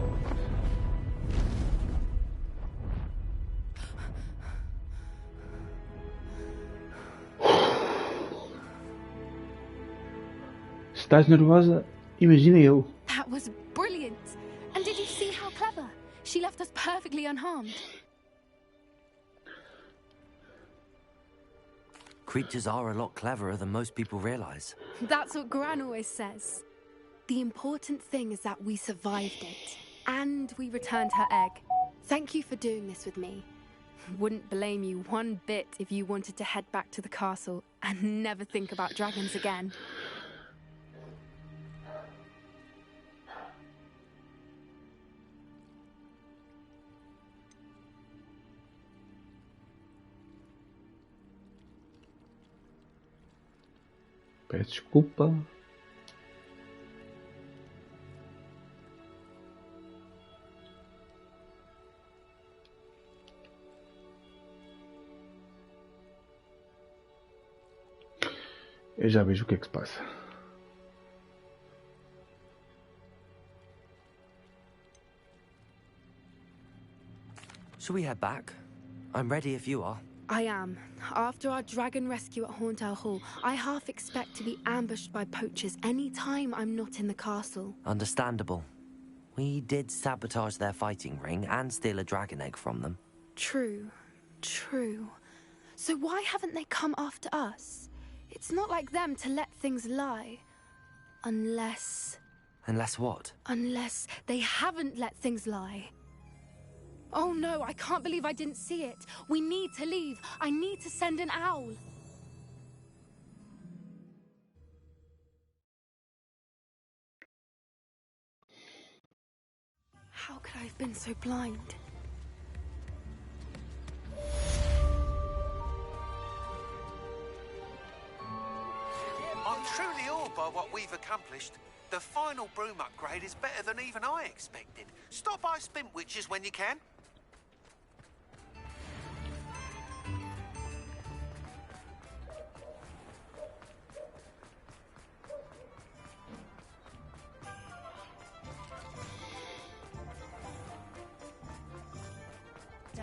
Estás nervosa? Imagina eu. That was brilliant! And did you see how clever? She left us perfectly unharmed. Creatures are a lot cleverer than most people realize. That's what Gran always says. The important thing is that we survived it. And we returned her egg. Thank you for doing this with me. Wouldn't blame you one bit if you wanted to head back to the castle and never think about dragons again. Peço desculpa. Eu já vejo o que é que se passa. Shall we head back? I'm ready if you are. I am. After our dragon rescue at Hauntower Hall, I half expect to be ambushed by poachers any time I'm not in the castle. Understandable. We did sabotage their fighting ring and steal a dragon egg from them. True. True. So why haven't they come after us? It's not like them to let things lie. Unless... Unless what? Unless they haven't let things lie. Oh no, I can't believe I didn't see it. We need to leave. I need to send an owl. How could I have been so blind? I'm truly awed by what we've accomplished. The final broom upgrade is better than even I expected. Stop by Spintwitches when you can.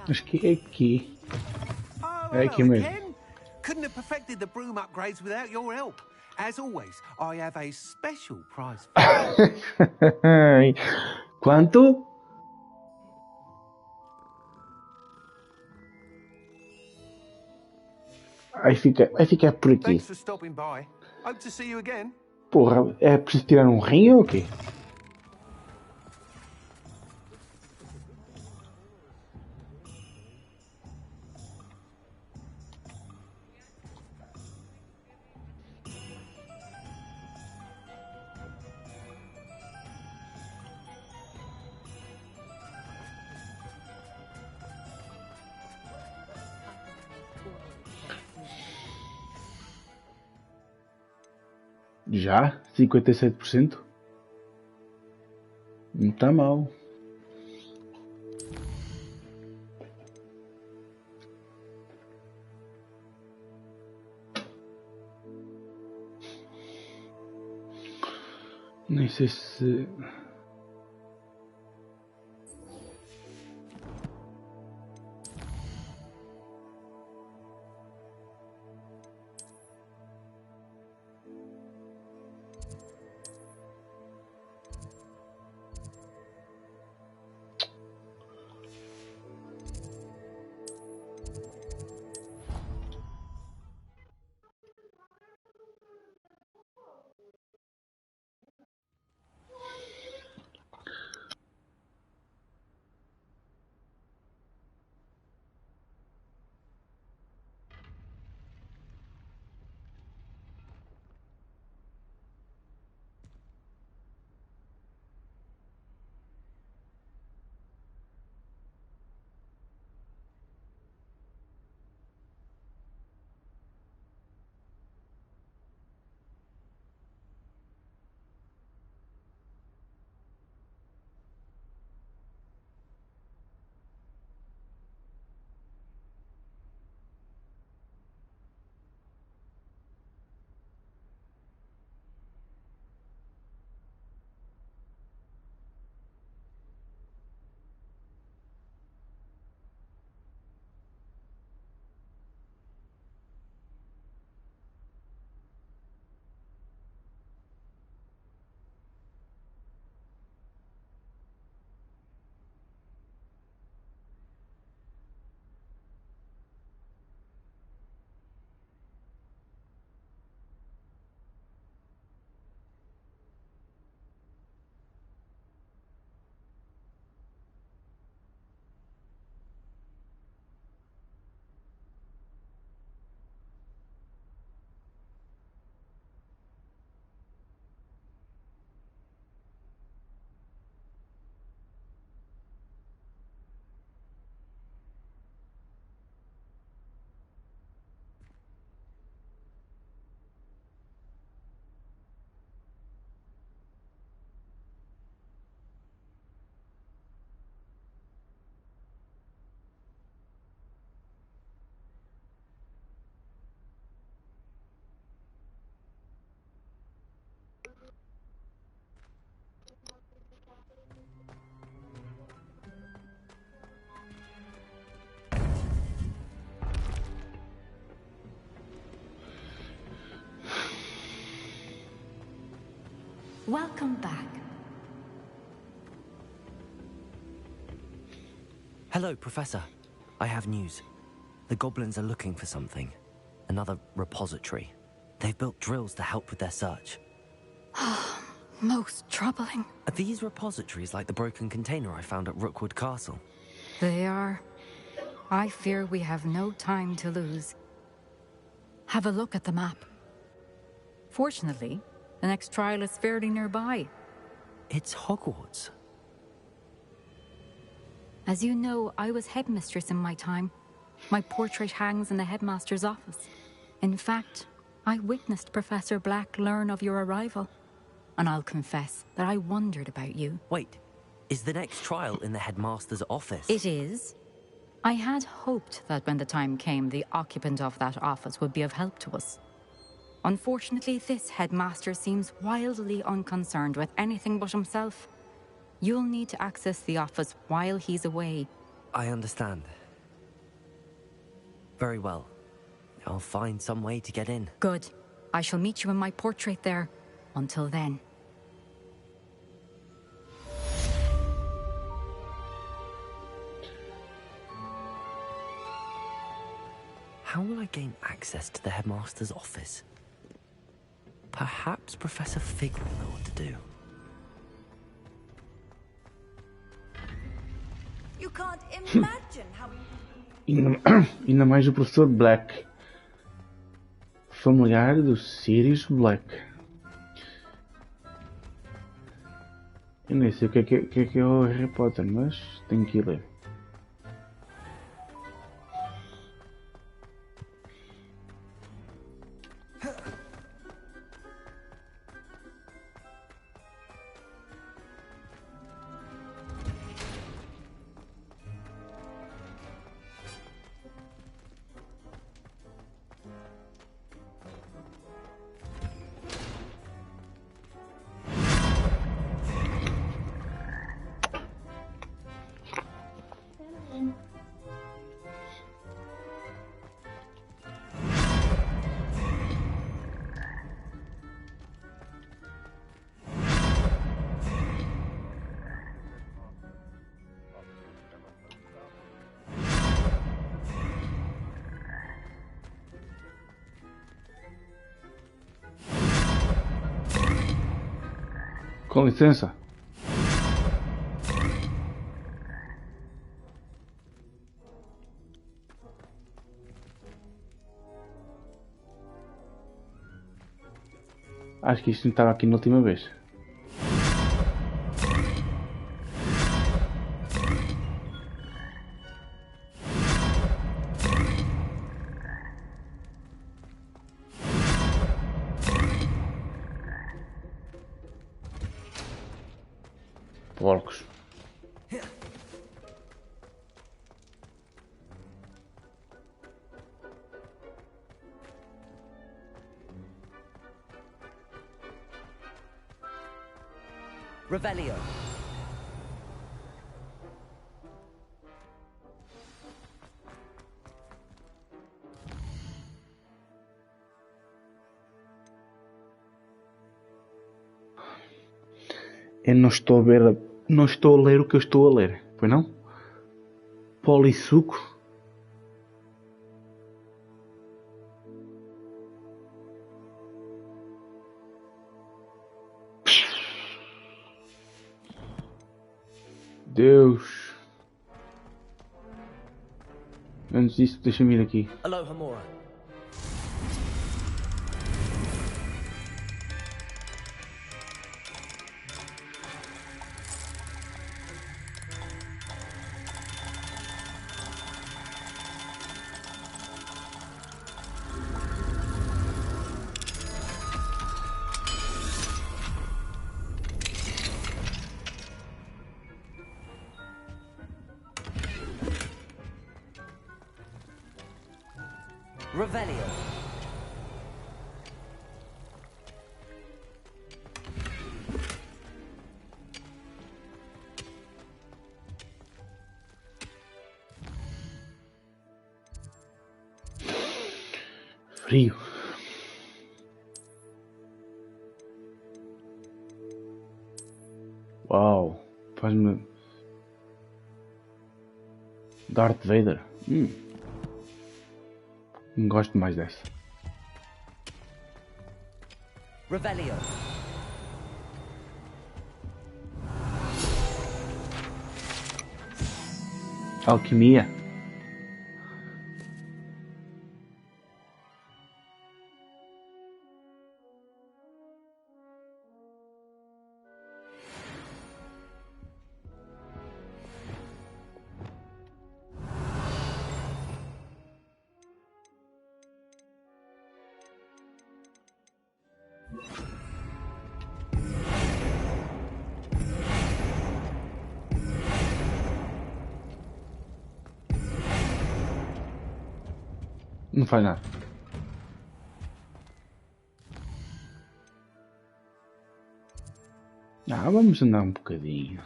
Acho que é aqui. Oh, É aqui hello mesmo. again. Couldn't have perfected the broom upgrades without your help. As always, I have a special prize for you. Quanto? Vai ficar por aqui. Thanks for stopping by. Hope to see you again. Porra, é preciso tirar um rim ou o quê? Já? 57%? Não está mal. Nem sei se... Welcome back. Hello, Professor. I have news. The goblins are looking for something. Another repository. They've built drills to help with their search. Most troubling. Are these repositories like the broken container I found at Rookwood Castle? They are. I fear we have no time to lose. Have a look at the map. Fortunately, the next trial is fairly nearby. It's Hogwarts. As you know, I was headmistress in my time. My portrait hangs in the headmaster's office. In fact, I witnessed Professor Black learn of your arrival. And I'll confess that I wondered about you. Wait, is the next trial in the headmaster's office? It is. I had hoped that when the time came, the occupant of that office would be of help to us. Unfortunately, this headmaster seems wildly unconcerned with anything but himself. You'll need to access the office while he's away. I understand. Very well. I'll find some way to get in. Good. I shall meet you in my portrait there. Until then. How will I gain access to the headmaster's office? Perhaps Professor Fig will know what to do. You can't imagine how... Ainda mais o professor Black. Familiar do Sirius Black. Eu nem sei o que é o Harry Potter, mas tenho que ir ler. Com licença. Acho que isto não estava aqui na última vez. Porcos. Revelio. Eu não estou a ver, não estou a ler o que eu estou a ler, pois não? Polissuco. Deus. Antes disso, deixa-me ir aqui. Aloha Mora. Revelio. Frio. Uau, faz-me Darth Vader. Gosto mais dessa. Revelio. Alquimia. Não faz nada. Vamos andar um bocadinho.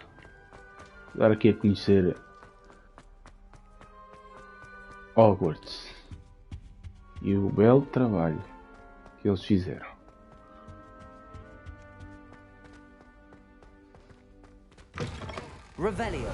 Dar aqui a conhecer Hogwarts e o belo trabalho que eles fizeram. Revelio.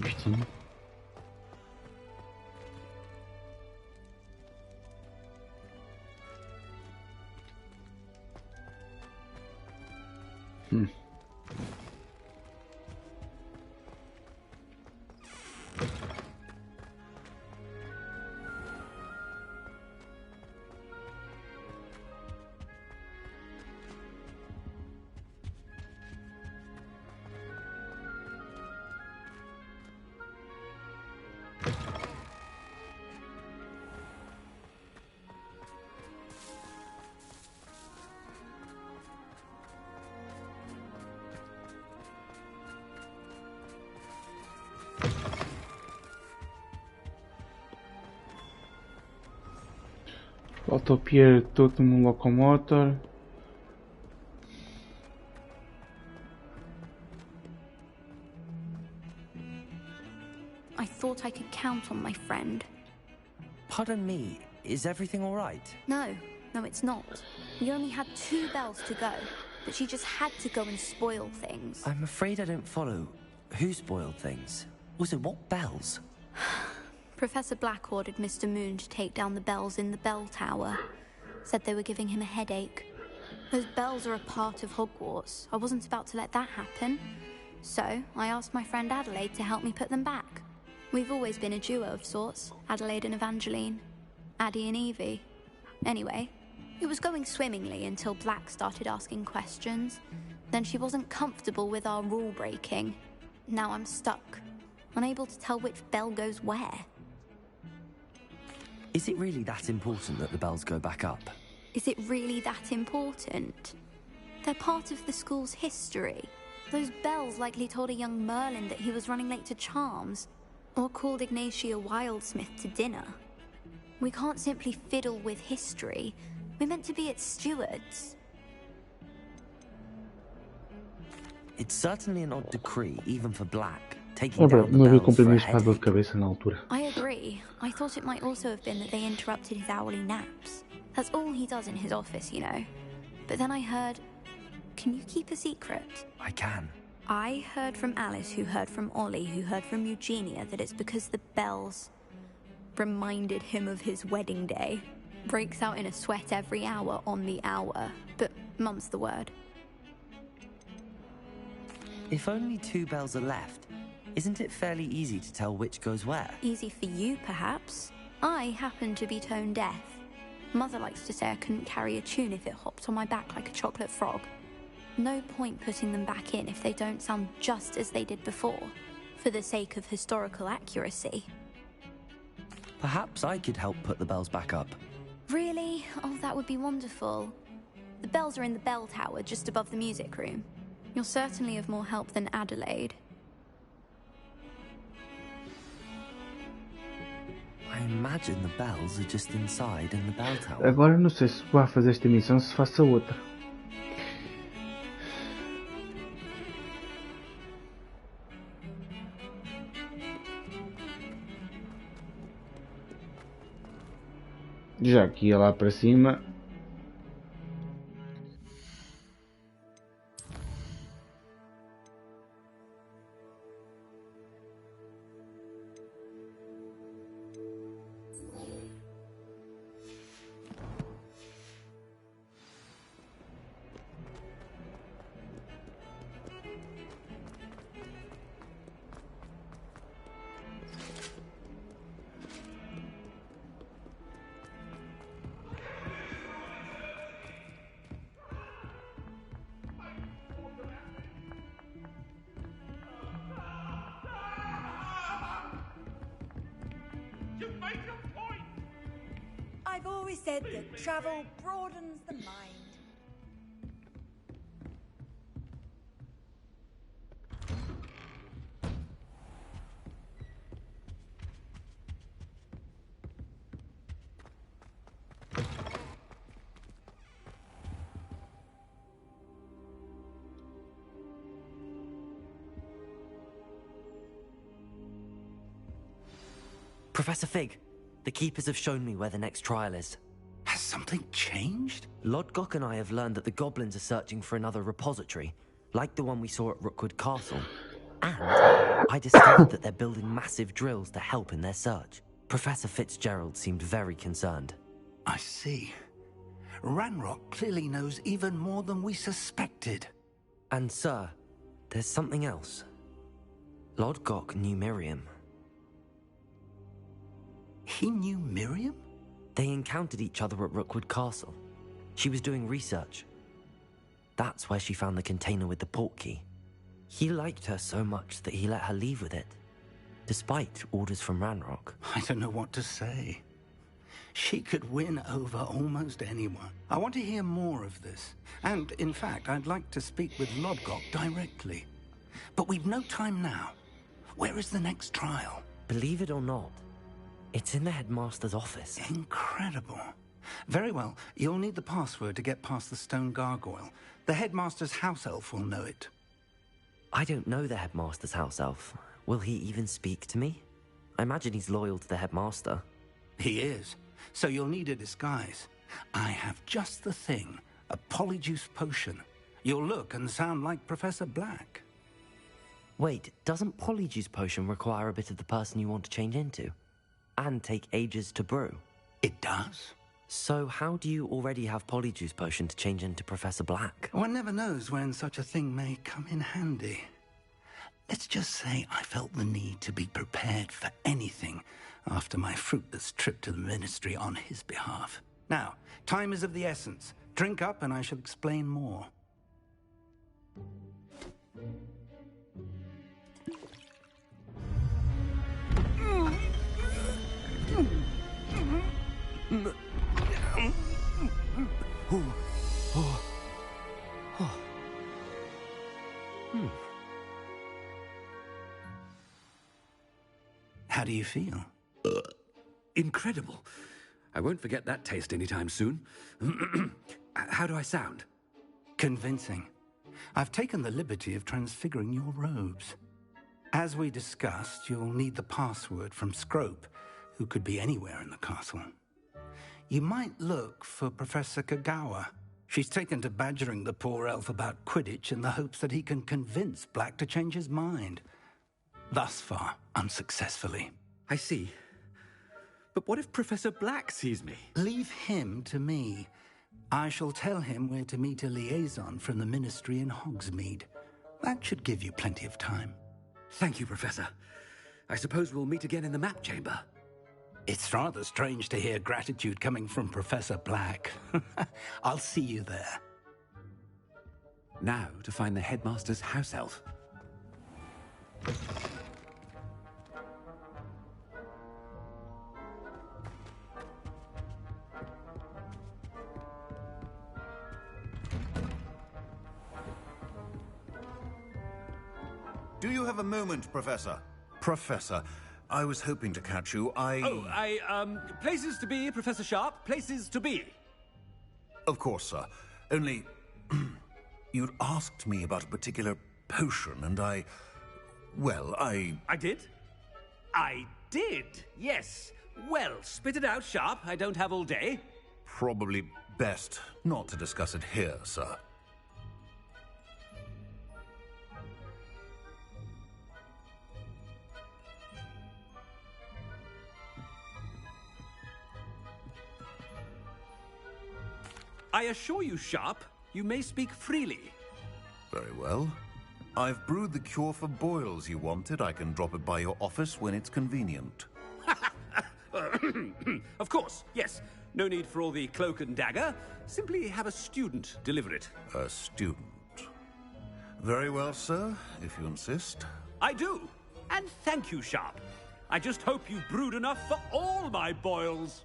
Isto. Falta o Pierre todo no locomotor. I thought I could count on my friend. Pardon me, is everything all right? No, it's not. We only had 2 bells to go, but she just had to go and spoil things. I'm afraid I don't follow. Who spoiled things? Also, what bells? Professor Black ordered Mr. Moon to take down the bells in the bell tower. Said they were giving him a headache. Those bells are a part of Hogwarts. I wasn't about to let that happen. So, I asked my friend Adelaide to help me put them back. We've always been a duo of sorts, Adelaide and Evangeline. Addie and Evie. Anyway, it was going swimmingly until Black started asking questions. Then she wasn't comfortable with our rule breaking. Now I'm stuck, unable to tell which bell goes where. Is it really that important that the bells go back up? Is it really that important? They're part of the school's history. Those bells likely told a young Merlin that he was running late to Charms, or called Ignatia Wildsmith to dinner. We can't simply fiddle with history. We're meant to be its stewards. It's certainly an odd decree, even for Black, É taking verdade, down the não havia bells for a comprimidos para a dor de headache. cabeça na altura. I agree. I thought it might also have been that they interrupted his hourly naps. That's all he does in his office, you know. But then I heard... Can you keep a secret? I can. I heard from Alice, who heard from Ollie, who heard from Eugenia, that it's because the bells reminded him of his wedding day. Breaks out in a sweat every hour on the hour. But mum's the word. If only 2 bells are left, isn't it fairly easy to tell which goes where? Easy for you, perhaps. I happen to be tone deaf. Mother likes to say I couldn't carry a tune if it hopped on my back like a chocolate frog. No point putting them back in if they don't sound just as they did before, for the sake of historical accuracy. Perhaps I could help put the bells back up. Really? Oh, that would be wonderful. The bells are in the bell tower just above the music room. You're certainly of more help than Adelaide. I imagine the bells are just inside in the bell tower. Agora não sei se vou fazer esta missão, se faço a outra. Já que ia lá para cima. You make a point! I've always said that travel broadens the mind. Professor Fig, the Keepers have shown me where the next trial is. Has something changed? Lodgok and I have learned that the goblins are searching for another repository, like the one we saw at Rookwood Castle. And I discovered that they're building massive drills to help in their search. Professor Fitzgerald seemed very concerned. I see. Ranrock clearly knows even more than we suspected. And sir, there's something else. Lodgok knew Miriam. He knew Miriam? They encountered each other at Rookwood Castle. She was doing research. That's where she found the container with the port key. He liked her so much that he let her leave with it, despite orders from Ranrock. I don't know what to say. She could win over almost anyone. I want to hear more of this. And, in fact, I'd like to speak with Lodgok directly. But we've no time now. Where is the next trial? Believe it or not, it's in the headmaster's office. Incredible. Very well. You'll need the password to get past the stone gargoyle. The headmaster's house elf will know it. I don't know the headmaster's house elf. Will he even speak to me? I imagine he's loyal to the headmaster. He is. So you'll need a disguise. I have just the thing. A polyjuice potion. You'll look and sound like Professor Black. Wait, doesn't polyjuice potion require a bit of the person you want to change into? And take ages to brew? It does. So how do you already have polyjuice potion to change into Professor Black? One never knows when such a thing may come in handy. Let's just say I felt the need to be prepared for anything after my fruitless trip to the Ministry on his behalf. Now, time is of the essence. Drink up and I shall explain more. How do you feel? Incredible. I won't forget that taste anytime soon. How do I sound? Convincing. I've taken the liberty of transfiguring your robes. As we discussed, you'll need the password from Scrope, who could be anywhere in the castle. You might look for Professor Kagawa. She's taken to badgering the poor elf about Quidditch in the hopes that he can convince Black to change his mind. Thus far, unsuccessfully. I see. But what if Professor Black sees me? Leave him to me. I shall tell him where to meet a liaison from the Ministry in Hogsmeade. That should give you plenty of time. Thank you, Professor. I suppose we'll meet again in the map chamber. It's rather strange to hear gratitude coming from Professor Black. I'll see you there. Now to find the headmaster's house elf. Do you have a moment, Professor? Professor, I was hoping to catch you. Places to be, Professor Sharp. Places to be. Of course, sir. Only, you'd asked me about a particular potion, and well, I did? I did, yes. Well, spit it out, Sharp. I don't have all day. Probably best not to discuss it here, sir. I assure you, Sharp, you may speak freely. Very well. I've brewed the cure for boils you wanted. I can drop it by your office when it's convenient. Of course, yes. No need for all the cloak and dagger. Simply have a student deliver it. A student? Very well, sir, if you insist. I do. And thank you, Sharp. I just hope you brewed enough for all my boils.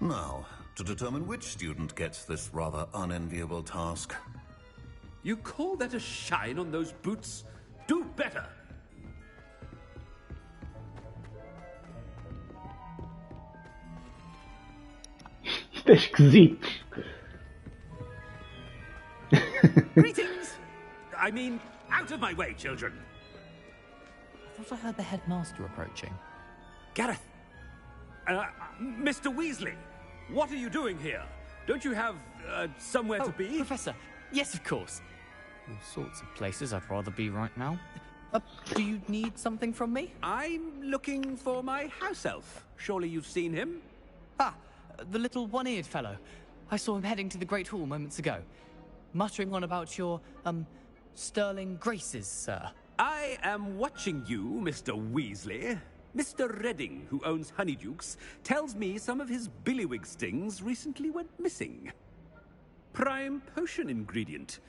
Now, to determine which student gets this rather unenviable task. You call that a shine on those boots? Do better! Isto é esquisito. Greetings! I mean, out of my way, children! I thought I heard the headmaster approaching. Gareth! Mr. Weasley! What are you doing here? Don't you have, somewhere to be? Professor, yes, of course. All sorts of places I'd rather be right now. Do you need something from me? I'm looking for my house elf. Surely you've seen him? Ah, the little one-eared fellow. I saw him heading to the Great Hall moments ago. Muttering on about your, sterling graces, sir. I am watching you, Mr. Weasley. Mr. Redding, who owns Honeydukes, tells me some of his billywig stings recently went missing. Prime potion ingredient.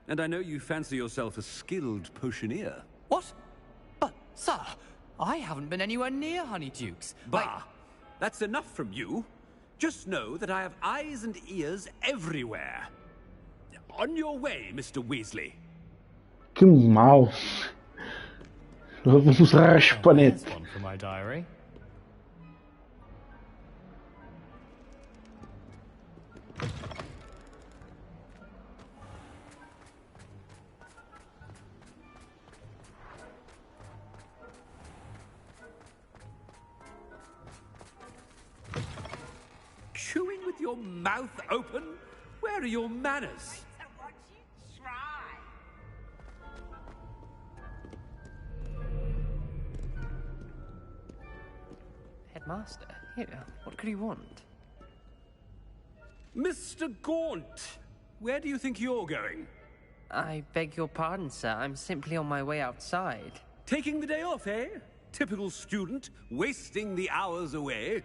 And I know you fancy yourself a skilled potioneer. What? But, sir, I haven't been anywhere near Honeydukes. Bah! That's enough from you. Just know that I have eyes and ears everywhere. On your way, Mr. Weasley. Que mal. Vamos raspar There's one for my diary. Chewing with your mouth open? Where are your manners? Headmaster, here, what could he want? Mr. Gaunt, where do you think you're going? I beg your pardon, sir. I'm simply on my way outside. Taking the day off, eh? Typical student, wasting the hours away.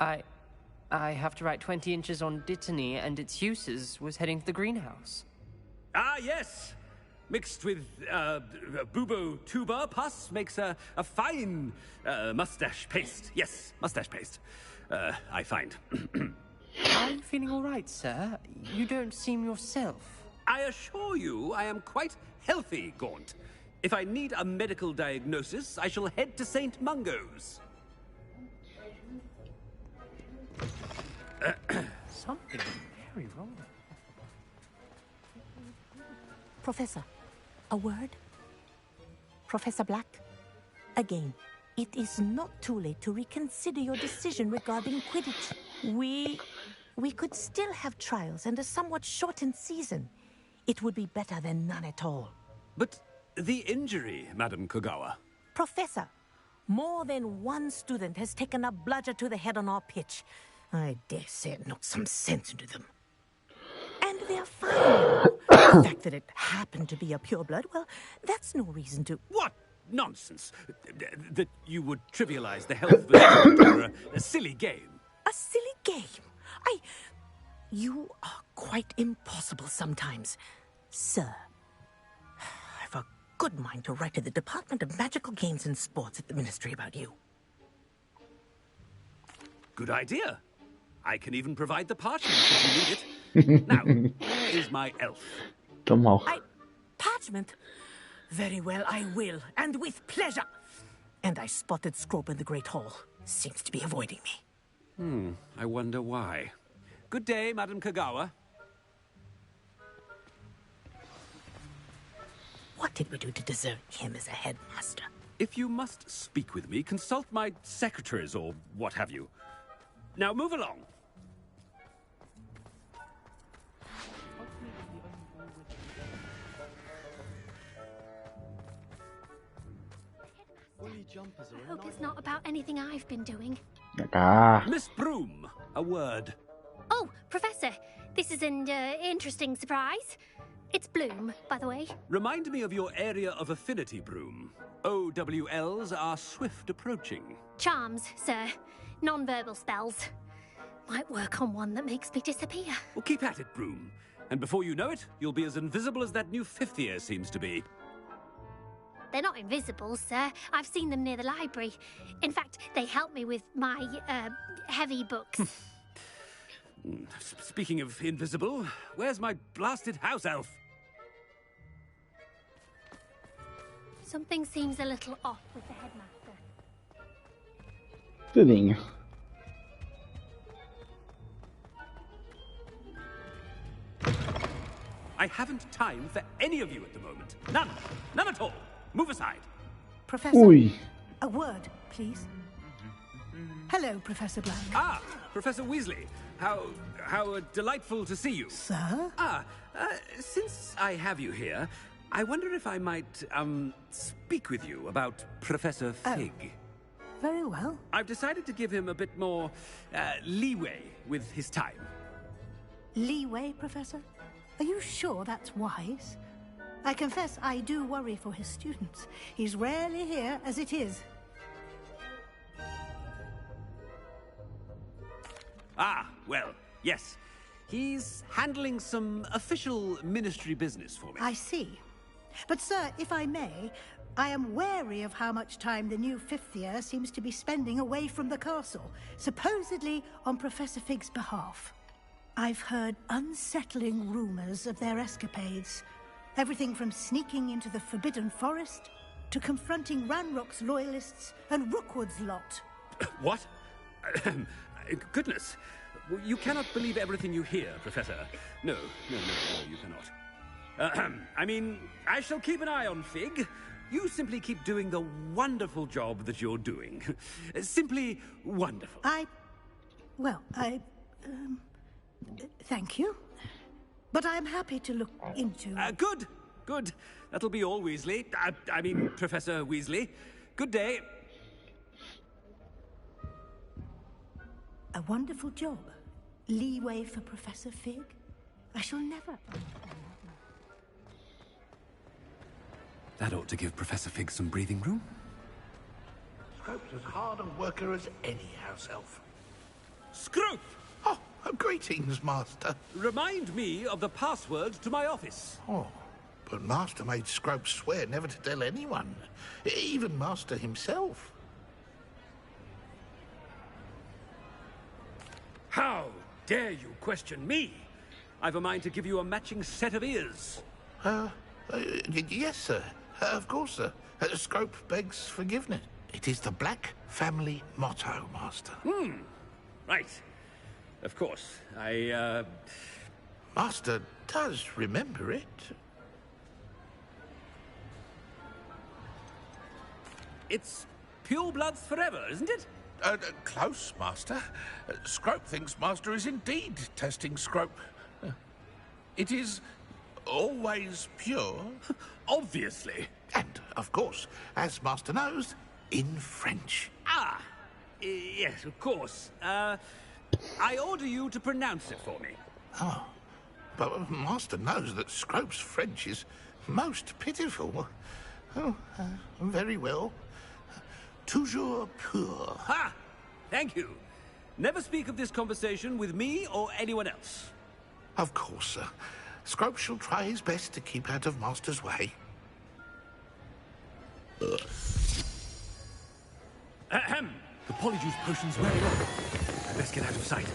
I have to write 20 inches on Dittany and its uses. Was heading to the greenhouse. Ah, yes! Mixed with, bubo tuber pus makes a fine, mustache paste. Yes, mustache paste. I find. Are you feeling all right, sir? You don't seem yourself. I assure you I am quite healthy, Gaunt. If I need a medical diagnosis, I shall head to St. Mungo's. Something very wrong. Professor, a word? Professor Black, again, it is not too late to reconsider your decision regarding Quidditch. We could still have trials and a somewhat shortened season. It would be better than none at all. But the injury, Madam Kogawa. Professor, more than one student has taken a bludger to the head on our pitch. I dare say it knocked some sense into them. And they're fine. The fact that it happened to be a pureblood, well, that's no reason to... What nonsense! That you would trivialize the health of a silly game. A silly game? You are quite impossible sometimes. Sir, I've a good mind to write to the Department of Magical Games and Sports at the Ministry about you. Good idea. I can even provide the parchment if you need it. Now, where is my elf? Parchment? Very well, I will, and with pleasure. And I spotted Scrope in the Great Hall. Seems to be avoiding me. I wonder why. Good day, Madam Kogawa. What did we do to deserve him as a headmaster? If you must speak with me, consult my secretaries or what have you. Now move along. I hope it's not about anything I've been doing. Miss Broom, a word. Oh, Professor, this is an interesting surprise. It's Bloom, by the way. Remind me of your area of affinity, Broom. OWLs are swift approaching. Charms, sir. Non-verbal spells. Might work on one that makes me disappear. Well, keep at it, Broom. And before you know it, you'll be as invisible as that new fifth year seems to be. they're not invisible, sir. I've seen them near the library. In fact, they help me with my, heavy books. Speaking of invisible, where's my blasted house elf? Something seems a little off with the headmaster. Tadinho. I haven't time for any of you at the moment. None. None at all. Move aside. Professor, Ui. a word, please. Hello, Professor Black. Ah, Professor Weasley. How delightful to see you. Sir? Since I have you here, I wonder if I might, speak with you about Professor Fig. Oh. Very well. I've decided to give him a bit more, leeway with his time. Leeway, Professor? Are you sure that's wise? I confess I do worry for his students. He's rarely here as it is. Ah, well, yes. He's handling some official ministry business for me. I see. But, sir, if I may, I am wary of how much time the new fifth year seems to be spending away from the castle, supposedly on Professor Fig's behalf. I've heard unsettling rumors of their escapades. Everything from sneaking into the Forbidden Forest to confronting Ranrock's loyalists and Rookwood's lot. What? Goodness. You cannot believe everything you hear, Professor. No, you cannot. I mean, I shall keep an eye on Fig. You simply keep doing the wonderful job that you're doing. Simply wonderful. Thank you. But I'm happy to look into... Good. That'll be all, Weasley. I mean, Professor Weasley. Good day. A wonderful job. Leeway for Professor Fig. I shall never... That ought to give Professor Fig some breathing room. Scrope's as hard a worker as any house elf. Scrope! Oh, greetings, Master. Remind me of the password to my office. Oh, but Master made Scrope swear never to tell anyone, even Master himself. How dare you question me? I've a mind to give you a matching set of ears. Yes, sir. Of course, sir. Scrope begs forgiveness. It is the Black family motto, Master. Right. Of course. Master does remember it. It's purebloods forever, isn't it? Close, Master. Scrope thinks Master is indeed testing Scrope. It is always pure. Obviously. And, of course, as Master knows, in French. Yes, of course. I order you to pronounce it for me. Oh, but Master knows that Scrope's French is most pitiful. Oh, very well. Toujours pur. Ha! Thank you. Never speak of this conversation with me or anyone else. Of course, sir. Scrope shall try his best to keep out of Master's way. Ahem. The Polyjuice potion's wearing off. Let's get out of sight.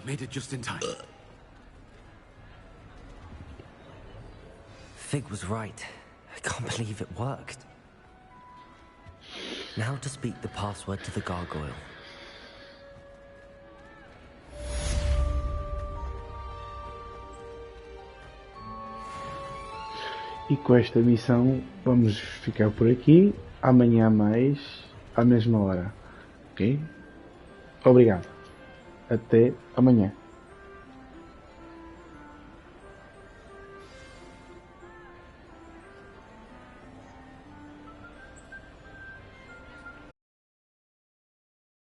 Made it just in time. Fig was right. I can't believe it worked. Now to speak the password to the gargoyle. E com esta missão vamos ficar por aqui. Amanhã mais, à mesma hora. Ok? Obrigado. Até amanhã.